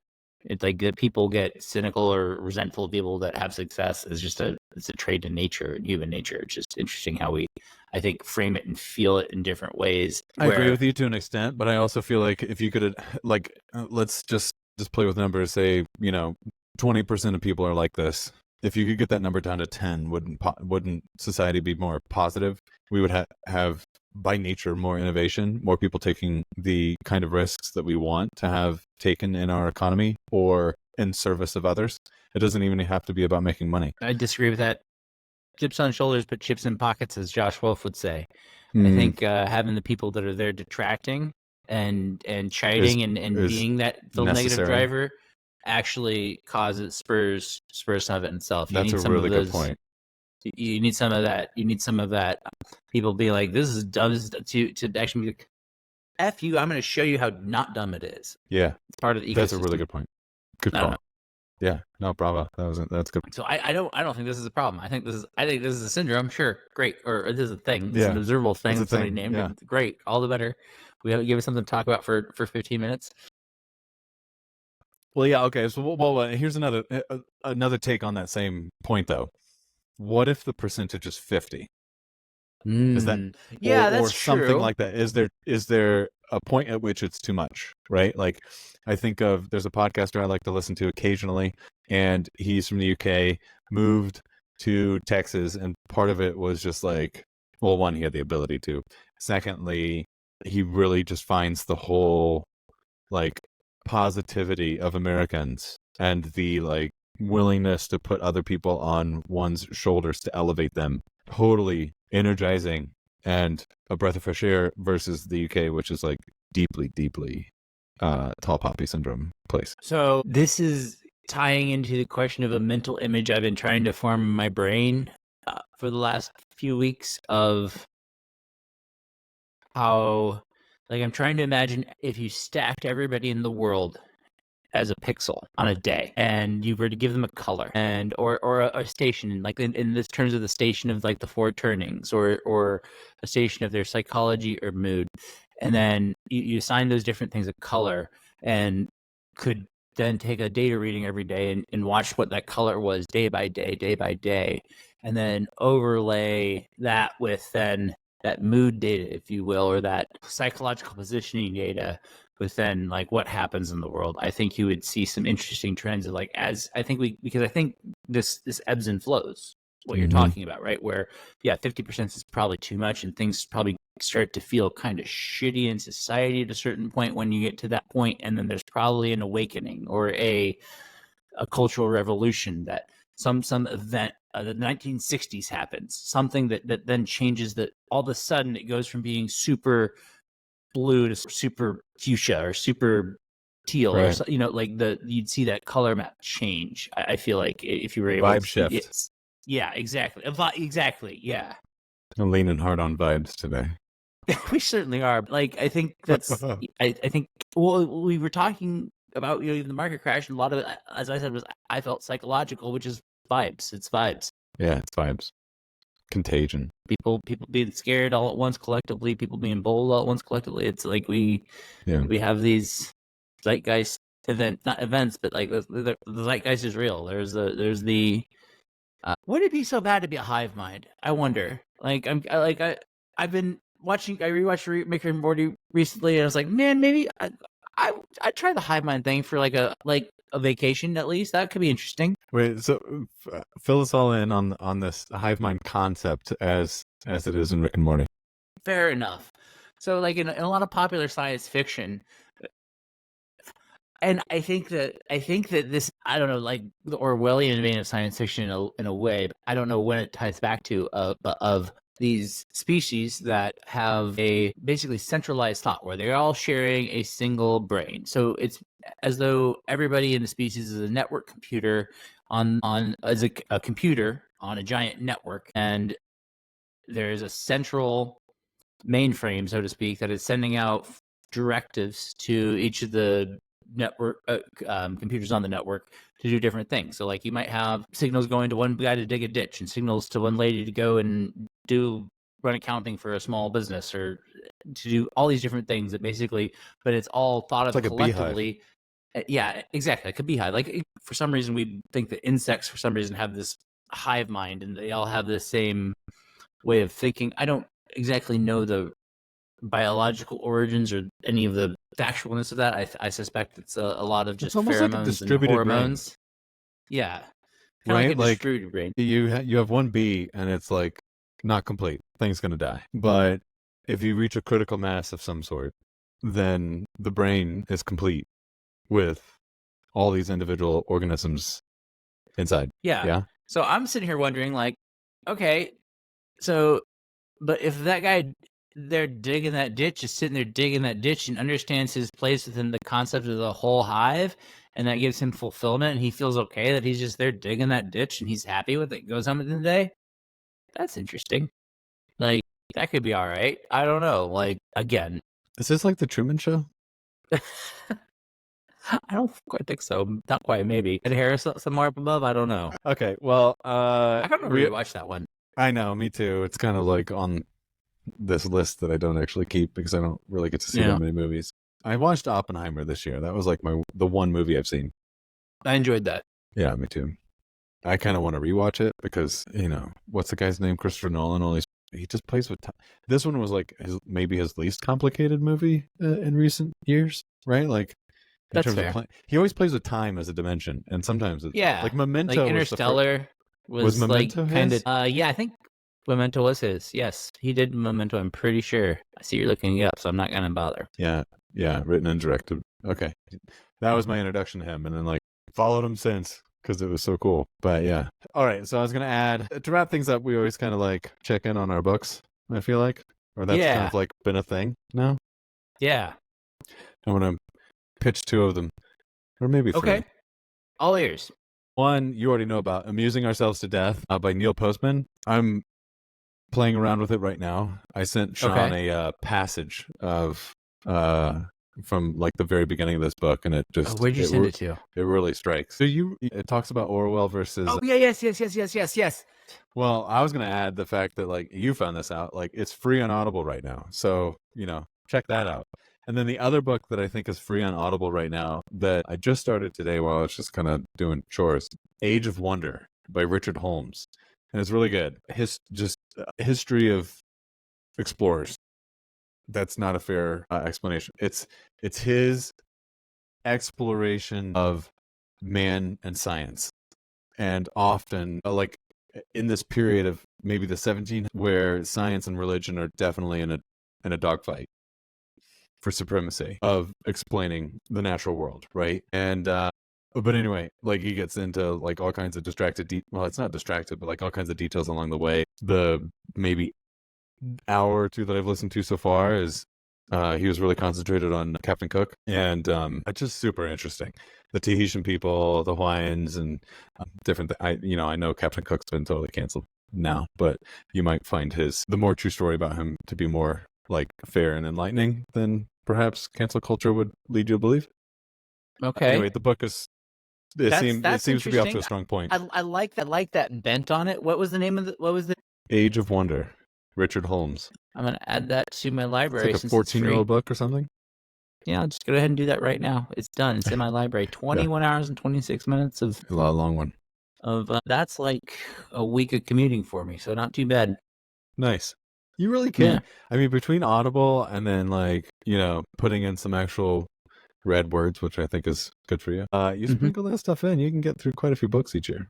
It's like that people get cynical or resentful of people that have success is just it's a trait in nature, human nature. It's just interesting how we, I think, frame it and feel it in different ways. I agree with you to an extent, but I also feel like if you could, like, let's just play with numbers. Say, 20% of people are like this. If you could get that number down to 10, wouldn't society be more positive? We would have, by nature, more innovation, more people taking the kind of risks that we want to have taken in our economy, or in service of others. It doesn't even have to be about making money. I disagree with that. Chips on shoulders, but chips in pockets, as Josh Wolf would say. I think having the people that are there detracting and chiding and being that the negative driver actually causes spurs some of it itself. That's a really good point. You need some of that. You need some of that. People be like, "This is dumb." To actually be like, "F you!" I'm going to show you how not dumb it is. Yeah, it's part of the ecosystem. That's a really good point. Good call. Yeah, no, bravo. That's good. So I don't think this is a problem. I think this is a syndrome. Sure, great, or this is a thing. It's an observable thing that somebody named it. Great, all the better. We have to give us something to talk about for 15 minutes. Well, yeah, okay. So, here's another take on that same point, though. What if the percentage is 50? Is that that's or something true. like that? Is there a point at which it's too much, right? Like, I think there's a podcaster I like to listen to occasionally, and he's from the UK, moved to Texas, and part of it was just like, well, one, he had the ability to. Secondly, he really just finds the whole like positivity of Americans and the like willingness to put other people on one's shoulders to elevate them totally energizing and a breath of fresh air, versus the UK, which is like deeply tall poppy syndrome place. So this is tying into the question of a mental image I've been trying to form in my brain for the last few weeks of how, like, I'm trying to imagine if you stacked everybody in the world as a pixel on a day, and you were to give them a color and or a station, like in this terms of the station of like the four turnings, or a station of their psychology or mood, and then you assign those different things a color, and could then take a data reading every day and watch what that color was day by day, and then overlay that with then that mood data, if you will, or that psychological positioning data with then like what happens in the world. I think you would see some interesting trends of like, because I think this ebbs and flows, what you're talking about, right? Where 50% is probably too much, and things probably start to feel kind of shitty in society at a certain point when you get to that point, and then there's probably an awakening or a cultural revolution that some event, the 1960s happens, something that then changes, that all of a sudden it goes from being super blue to super fuchsia or super teal, right? Or like you'd see that color map change. I feel like if you were able vibe shift. Yeah, exactly. Exactly. Yeah. I'm leaning hard on vibes today. We certainly are. Like, I think that's, I think, well, we were talking about, the market crash, and a lot of it, as I said, I felt psychological, which is vibes. It's vibes. Yeah, it's vibes. Contagion. People being scared all at once collectively, people being bold all at once collectively. It's like we have these zeitgeist not events, but like the zeitgeist is real. There's the would it be so bad to be a hive mind? I wonder. Like I've been watching. I rewatched Rick and Morty recently, and I was like, man, maybe I'd try the hive mind thing for like a vacation at least. That could be interesting. Wait, so fill us all in on this hive mind concept as it is in Rick and Morty. Fair enough. So like in a lot of popular science fiction, and I think that this, I don't know, like the Orwellian vein of science fiction in a way, but I don't know when it ties back to of these species that have a basically centralized thought where they're all sharing a single brain. So it's as though everybody in the species is a network computer as a computer on a giant network, and there's a central mainframe, so to speak, that is sending out directives to each of the network computers on the network to do different things. So like you might have signals going to one guy to dig a ditch, and signals to one lady to go and run accounting for a small business, or to do all these different things that basically, but it's all thought of like collectively. Yeah, exactly. Like a beehive. Like for some reason we think that insects for some reason have this hive mind, and they all have the same way of thinking. I don't exactly know the biological origins or any of the factualness of that. I suspect it's a lot of just pheromones like distributed and hormones. Brain. Yeah, right. Like distributed brain. You have one bee, and it's like not complete. Thing's gonna die. But if you reach a critical mass of some sort, then the brain is complete with all these individual organisms inside. Yeah. Yeah. So I'm sitting here wondering, like, okay, so, but if that guy there digging that ditch is sitting there digging that ditch and understands his place within the concept of the whole hive, and that gives him fulfillment, and he feels okay that he's just there digging that ditch and he's happy with it, goes home at the end of the day, that's interesting. Like, that could be all right. I don't know. Like, again, Is this like the Truman Show? I don't quite think so. Not quite, maybe. Ed Harris somewhere up above? I don't know. Okay, well, I don't really watch that one. I know, me too. It's kind of like on this list that I don't actually keep because I don't really get to see that many movies. I watched Oppenheimer this year. That was like the one movie I've seen. I enjoyed that. Yeah, me too. I kind of want to rewatch it because, you know, what's the guy's name? Christopher Nolan. He just plays with time. This one was like maybe his least complicated movie in recent years, right? Like, in That's terms fair. of he always plays with time as a dimension, and sometimes it's like Memento. Like Interstellar was Memento like kind his? of. Yeah, I think Memento was his. Yes, he did Memento. I'm pretty sure. I see you're looking it up, so I'm not gonna bother. Yeah, written and directed. Okay, that was my introduction to him, and then like followed him since because it was so cool. But yeah, all right. So I was gonna add to wrap things up. We always kind of like check in on our books. I feel like, or that's kind of like been a thing now. Yeah, I'm gonna pitch two of them, or maybe three. Okay, all ears. One you already know about, Amusing Ourselves to Death by Neil Postman. I'm playing around with it right now. I sent Sean a passage of from like the very beginning of this book, and it just where'd you send it to? It really strikes. So it talks about Orwell versus. Oh yeah, yes. Well, I was gonna add the fact that like you found this out, like it's free on Audible right now, so you know check that out. And then the other book that I think is free on Audible right now that I just started today while I was just kind of doing chores, Age of Wonder by Richard Holmes, and it's really good. History of explorers. That's not a fair explanation. It's his exploration of man and science, and often like in this period of maybe the 1700s where science and religion are definitely in a dogfight for supremacy of explaining the natural world, right? And but anyway, like he gets into like all kinds of well, it's not distracted, but like all kinds of details along the way. The maybe hour or two that I've listened to so far is he was really concentrated on Captain Cook, and it's just super interesting. The Tahitian people, the Hawaiians, and different. I know Captain Cook's been totally canceled now, but you might find the more true story about him to be more like fair and enlightening than perhaps cancel culture would lead you to believe. Okay. Anyway, the book is. It seems to be off to a strong point. I like that. Like that bent on it. What was the name of the? What was the? Age of Wonder, Richard Holmes. I'm gonna add that to my library. It's like a 14-year-old book or something. Yeah, I'll just go ahead and do that right now. It's done. It's in my library. 21 hours and 26 minutes of a long one. That's like a week of commuting for me, so not too bad. Nice. You really can. Yeah. I mean, between Audible and then like, putting in some actual read words, which I think is good for you. You sprinkle that stuff in, you can get through quite a few books each year.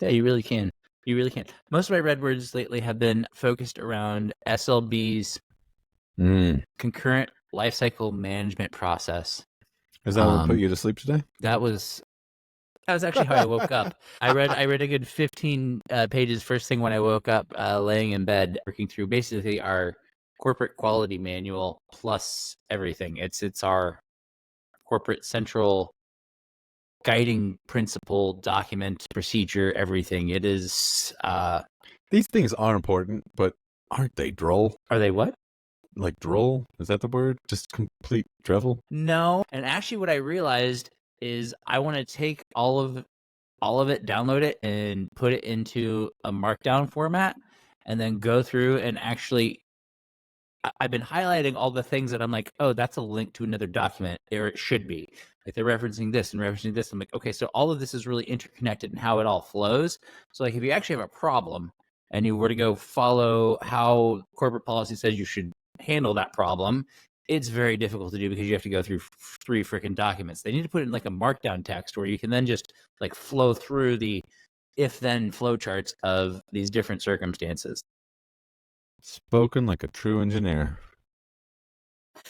Yeah, you really can. You really can. Most of my read words lately have been focused around SLB's concurrent life cycle management process. Is that what put you to sleep today? That was actually how I woke up. I read a good 15 pages first thing when I woke up, laying in bed, working through basically our corporate quality manual plus everything. It's our corporate central guiding principle, document, procedure, everything. It is. These things are important, but aren't they droll? Are they what? Like droll? Is that the word? Just complete drivel? No. And actually, what I realized is I want to take all of it, download it, and put it into a markdown format, and then go through and actually. I've been highlighting all the things that I'm like, oh, that's a link to another document, or it should be. Like they're referencing this and referencing this. I'm like, okay, so all of this is really interconnected in how it all flows. So like if you actually have a problem and you were to go follow how corporate policy says you should handle that problem, it's very difficult to do because you have to go through 3 freaking documents. They need to put it in like a markdown text where you can then just like flow through the if-then flow charts of these different circumstances. Spoken like a true engineer.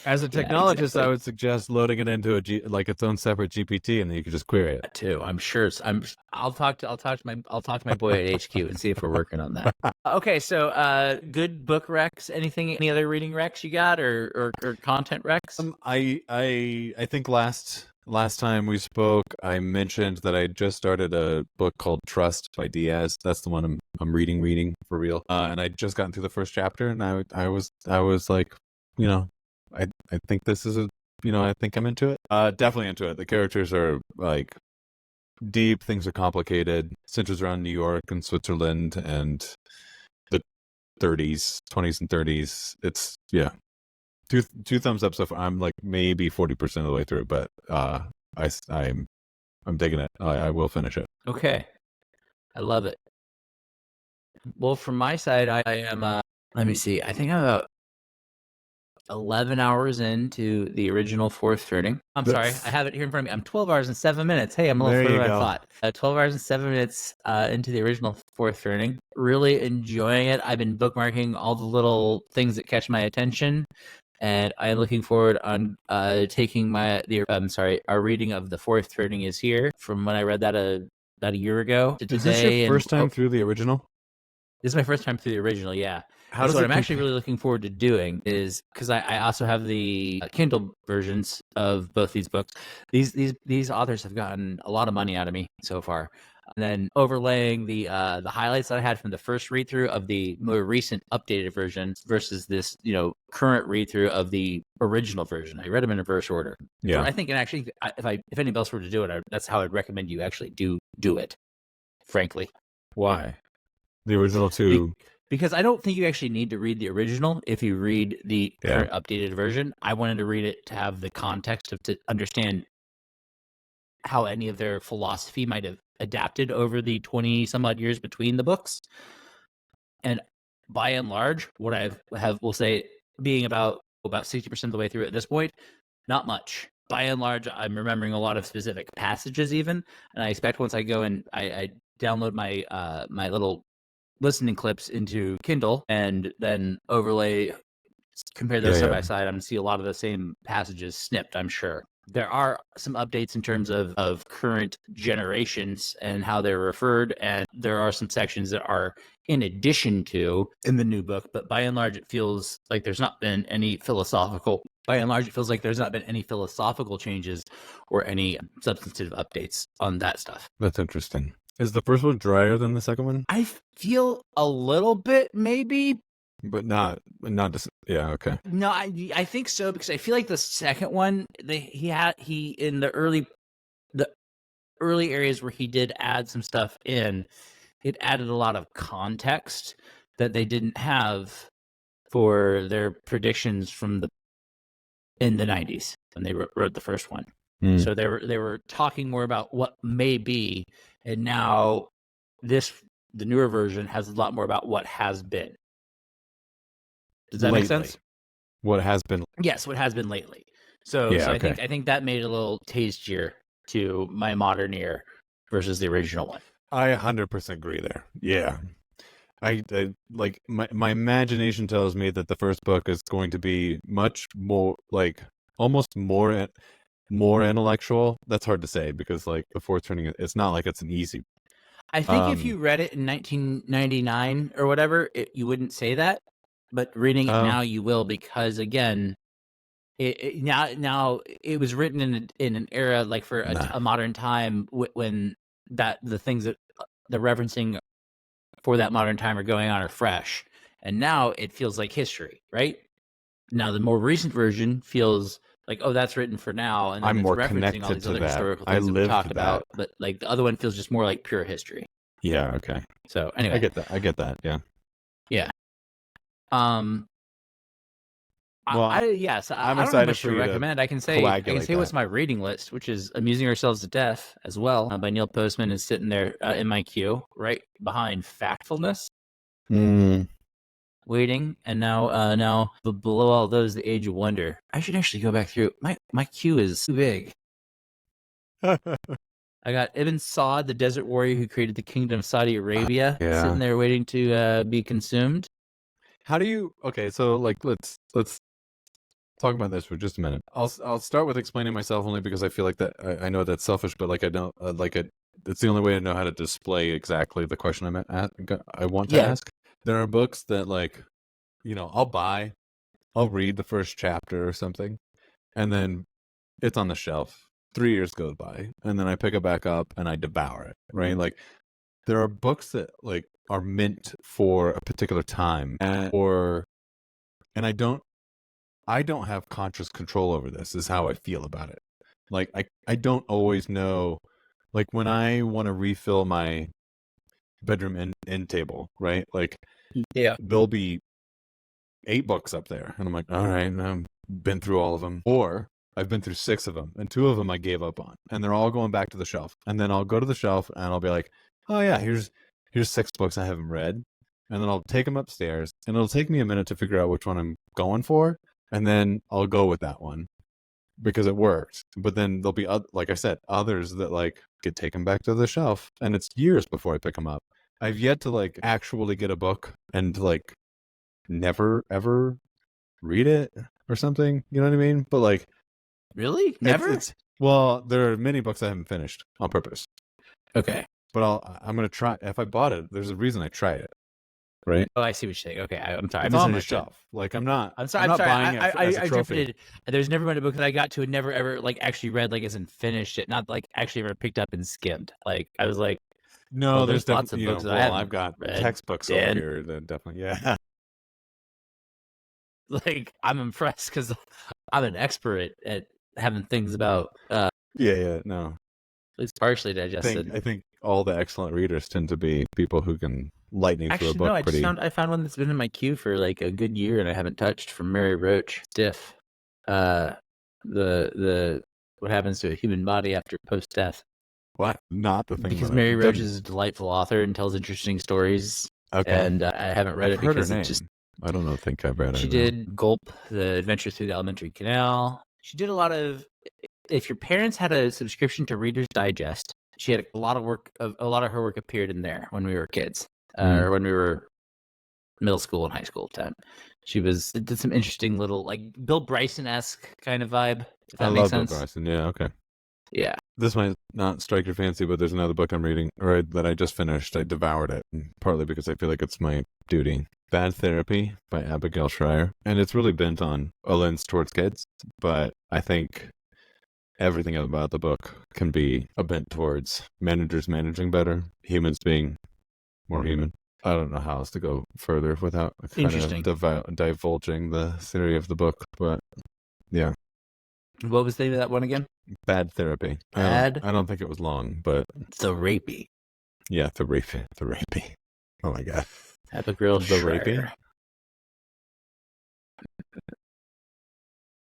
As a Yeah, technologist, exactly. I would suggest loading it into its own separate GPT, and then you could just query it. That too. I'm sure. I'll talk to my boy at HQ and see if we're working on that. Okay, so good book recs. Any other reading recs you got, or content recs? I think last time we spoke, I mentioned that I just started a book called Trust by Diaz. That's the one I'm reading for real. And I just gotten through the first chapter, and I was like, I think this is I think I'm into it. Definitely into it. The characters are like deep. Things are complicated. Centers around New York and Switzerland and the 20s and 30s. It's two thumbs up so far. I'm like maybe 40% of the way through, but I'm digging it. I will finish it. Okay, I love it. Well, from my side, I am. Let me see. I think I'm about 11 hours into the original Fourth Turning. I'm sorry, I have it here in front of me. I'm 12 hours and 7 minutes. Hey, I'm a little further than I thought. 12 hours and 7 minutes into the original Fourth Turning. Really enjoying it. I've been bookmarking all the little things that catch my attention, and I am looking forward on taking our reading of the Fourth Turning is here from when I read that about a year ago to today. Is this your first time through the original? This is my first time through the original, yeah. How does what it I'm actually really looking forward to doing is, because I also have the Kindle versions of both these books. These authors have gotten a lot of money out of me so far. And then overlaying the highlights that I had from the first read through of the more recent updated version versus this current read through of the original version. I read them in reverse order. Yeah, I think, and actually, if anybody else were to do it, that's how I'd recommend you actually do it. Frankly, why? The original too. Because I don't think you actually need to read the original if you read the current updated version. I wanted to read it to have the context to understand how any of their philosophy might have adapted over the 20 some odd years between the books. And by and large, what I will say, being about 60% of the way through at this point, not much. By and large, I'm remembering a lot of specific passages even, and I expect once I go and I download my my little listening clips into Kindle and then compare those side by side, I'm going to see a lot of the same passages snipped, I'm sure. There are some updates in terms of current generations and how they're referred, and there are some sections that are in addition to in the new book, but by and large, it feels like there's not been any philosophical changes or any substantive updates on that stuff. That's interesting. Is the first one drier than the second one? I feel a little bit, maybe. But not just, yeah, okay. No, I think so, because I feel like the second one, he in the early areas where he did add some stuff in, it added a lot of context that they didn't have for their predictions in the 90s when they wrote the first one. So they were talking more about what may be, and now the newer version has a lot more about what has been. Does that make sense? What has been? Yes, what has been lately. So I think that made it a little tastier to my modern ear versus the original one. I 100% agree there. Yeah. I like my imagination tells me that the first book is going to be much more like almost more intellectual. That's hard to say because like the Fourth Turning, it's not like it's an easy. I think if you read it in 1999 or whatever, you wouldn't say that, but reading it now you will, because again, now it was written in an era like for a modern time when the things that the referencing for that modern time are going on are fresh, and now it feels like history, right? Now the more recent version feels like, oh, that's written for now, and then I'm it's more referencing connected all these to other that. historical I things that we lived talked that. about, but like the other one feels just more like pure history. Yeah. Okay. So anyway, I get that. Yeah. Yeah. Well, I'm excited to recommend. I can say that. what's my reading list, which is Amusing Ourselves to Death as well by Neil Postman, is sitting there in my queue, right behind Factfulness. Waiting, and now below all those, The Age of Wonder. I should actually go back through my queue is too big. I got Ibn Saud, the desert warrior who created the kingdom of Saudi Arabia, sitting there waiting to be consumed. How do you? Okay, so like let's talk about this for just a minute. I'll start with explaining myself only because I feel like that I know that's selfish, but like I don't like it. It's the only way I know how to display exactly the question I want to ask. There are books that like, I'll read the first chapter or something, and then it's on the shelf. 3 years goes by, and then I pick it back up and I devour it. Right, like there are books that like are meant for a particular time, and I don't have conscious control over this, is how I feel about it. Like, I don't always know, like, when I want to refill my bedroom end table, right? Like, there'll be 8 books up there. And I'm like, all right, I've been through all of them. Or I've been through 6 of them, and 2 of them I gave up on. And they're all going back to the shelf. And then I'll go to the shelf, and I'll be like, oh, yeah, here's 6 books I haven't read. And then I'll take them upstairs, and it'll take me a minute to figure out which one I'm going for. And then I'll go with that one because it worked. But then there'll be, like I said, others that like get taken back to the shelf, and it's years before I pick them up. I've yet to like actually get a book and like never ever read it or something. You know what I mean? But like, really, never. Well, there are many books I haven't finished on purpose. Okay, but I'm gonna try. If I bought it, there's a reason I try it. Right. Oh, I see what you're saying. Okay, I'm sorry. It's I on my shelf. Like I'm not. I'm sorry. I'm not buying it as a trophy. Drifted. There's never been a book that I got to and never ever like actually read, like as in finished it, not like actually ever picked up and skimmed. Like I was like, no, well, there's lots of books that I've got read. textbooks over here that definitely, yeah. Like I'm impressed because I'm an expert at having things about. Yeah, no. It's partially digested. I think all the excellent readers tend to be people who can lightning through a book. No, I found one that's been in my queue for like a good year and I haven't touched, from Mary Roach. Stiff. The what happens to a human body after post-death. What? Not the thing. Because Mary Roach is a delightful author and tells interesting stories. Okay. And I haven't read it because it just. I don't think I've read it. She did Gulp, The Adventure Through the Elementary Canal. She did a lot of. If your parents had a subscription to Reader's Digest, she had a lot of work. A lot of her work appeared in there when we were kids, or when we were middle school and high school time. She did some interesting little, like Bill Bryson-esque kind of vibe. If that makes sense. Bill Bryson. Yeah. Okay. Yeah. This might not strike your fancy, but there's another book I'm reading, or that I just finished. I devoured it, partly because I feel like it's my duty. Bad Therapy by Abigail Schreier. And it's really bent on a lens towards kids, but I think everything about the book can be a bent towards managers managing better, humans being more human. I don't know how else to go further without kind of divulging the theory of the book, but yeah. What was the name of that one again? Bad Therapy. I don't think it was long, but The Rapey. Yeah, The Rapey. Oh my god. Abigail The Schreier. Rapey.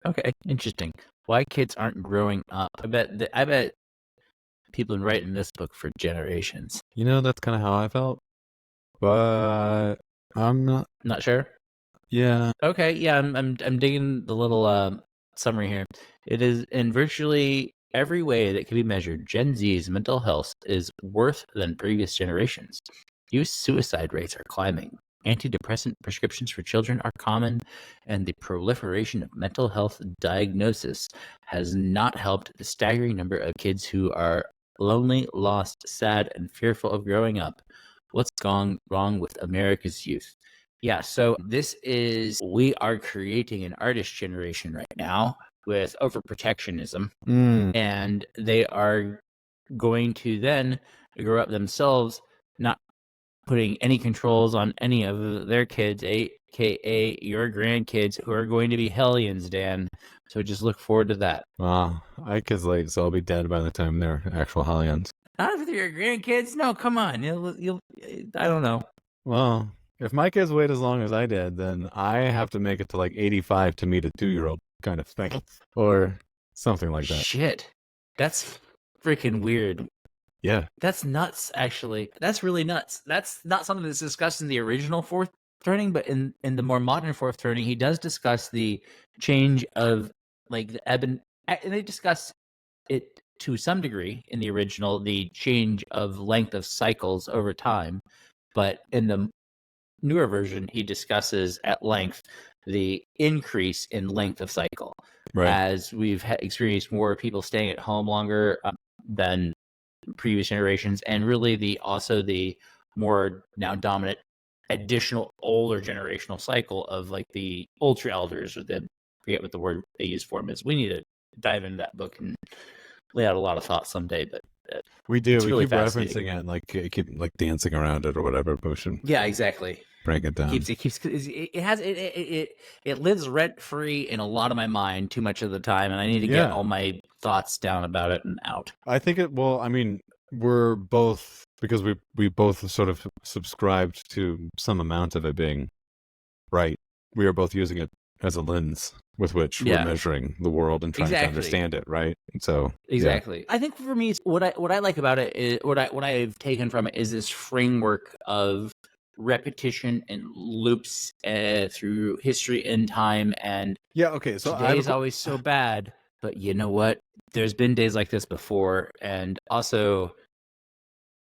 Okay, interesting. Why kids aren't growing up? I bet people have been writing this book for generations. You know, that's kind of how I felt, but I'm not sure. Yeah. Okay. Yeah, I'm digging the little summary here. It is in virtually every way that can be measured, Gen Z's mental health is worse than previous generations. Youth suicide rates are climbing. Antidepressant prescriptions for children are common, and the proliferation of mental health diagnosis has not helped the staggering number of kids who are lonely, lost, sad, and fearful of growing up. What's gone wrong with America's youth? Yeah, so we are creating an artist generation right now with overprotectionism, and they are going to then grow up themselves not putting any controls on any of their kids, aka your grandkids, who are going to be hellions, Dan. So just look forward to that. Wow, Ike's late, so I'll be dead by the time they're actual hellions. Not if they're your grandkids. No, come on. You'll. I don't know. Well, if my kids wait as long as I did, then I have to make it to like 85 to meet a 2-year-old kind of thing, or something like that. Shit, that's freaking weird. Yeah. That's nuts, actually. That's really nuts. That's not something that's discussed in the original Fourth Turning, but in the more modern Fourth Turning, he does discuss the change of, like, the ebb and they discuss it to some degree in the original, the change of length of cycles over time. But in the newer version, he discusses at length the increase in length of cycle. Right. As we've experienced more people staying at home longer than previous generations, and really the more now dominant additional older generational cycle of like the ultra elders, or the, forget what the word they use for them is. We need to dive into that book and lay out a lot of thoughts someday, but we do. It's We really keep referencing it and like keep like dancing around it or whatever. But we should yeah, exactly. break it down. It lives rent free in a lot of my mind too much of the time, and I need to get all my thoughts down about it and out. I think it. Well, I mean, we're both, because we both sort of subscribed to some amount of it being right. We are both using it as a lens with which we're measuring the world and trying to understand it, right? So exactly. I think for me, what I like about it is what I've taken from it is this framework of repetition and loops through history and time. And okay, so today is always so bad, but you know what? There's been days like this before, and also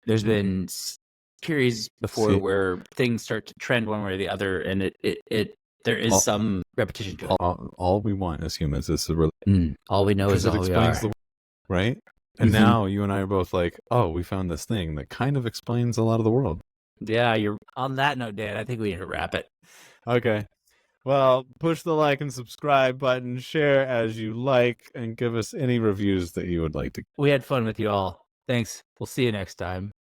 there's been periods before where things start to trend one way or the other, and there is some repetition to it. All we want as humans is to all we know is all we are. Right? And now you and I are both like, oh, we found this thing that kind of explains a lot of the world. Yeah, you're on that note, Dan. I think we need to wrap it. Okay. Well, push the like and subscribe button, share as you like, and give us any reviews that you would like to. We had fun with you all. Thanks. We'll see you next time.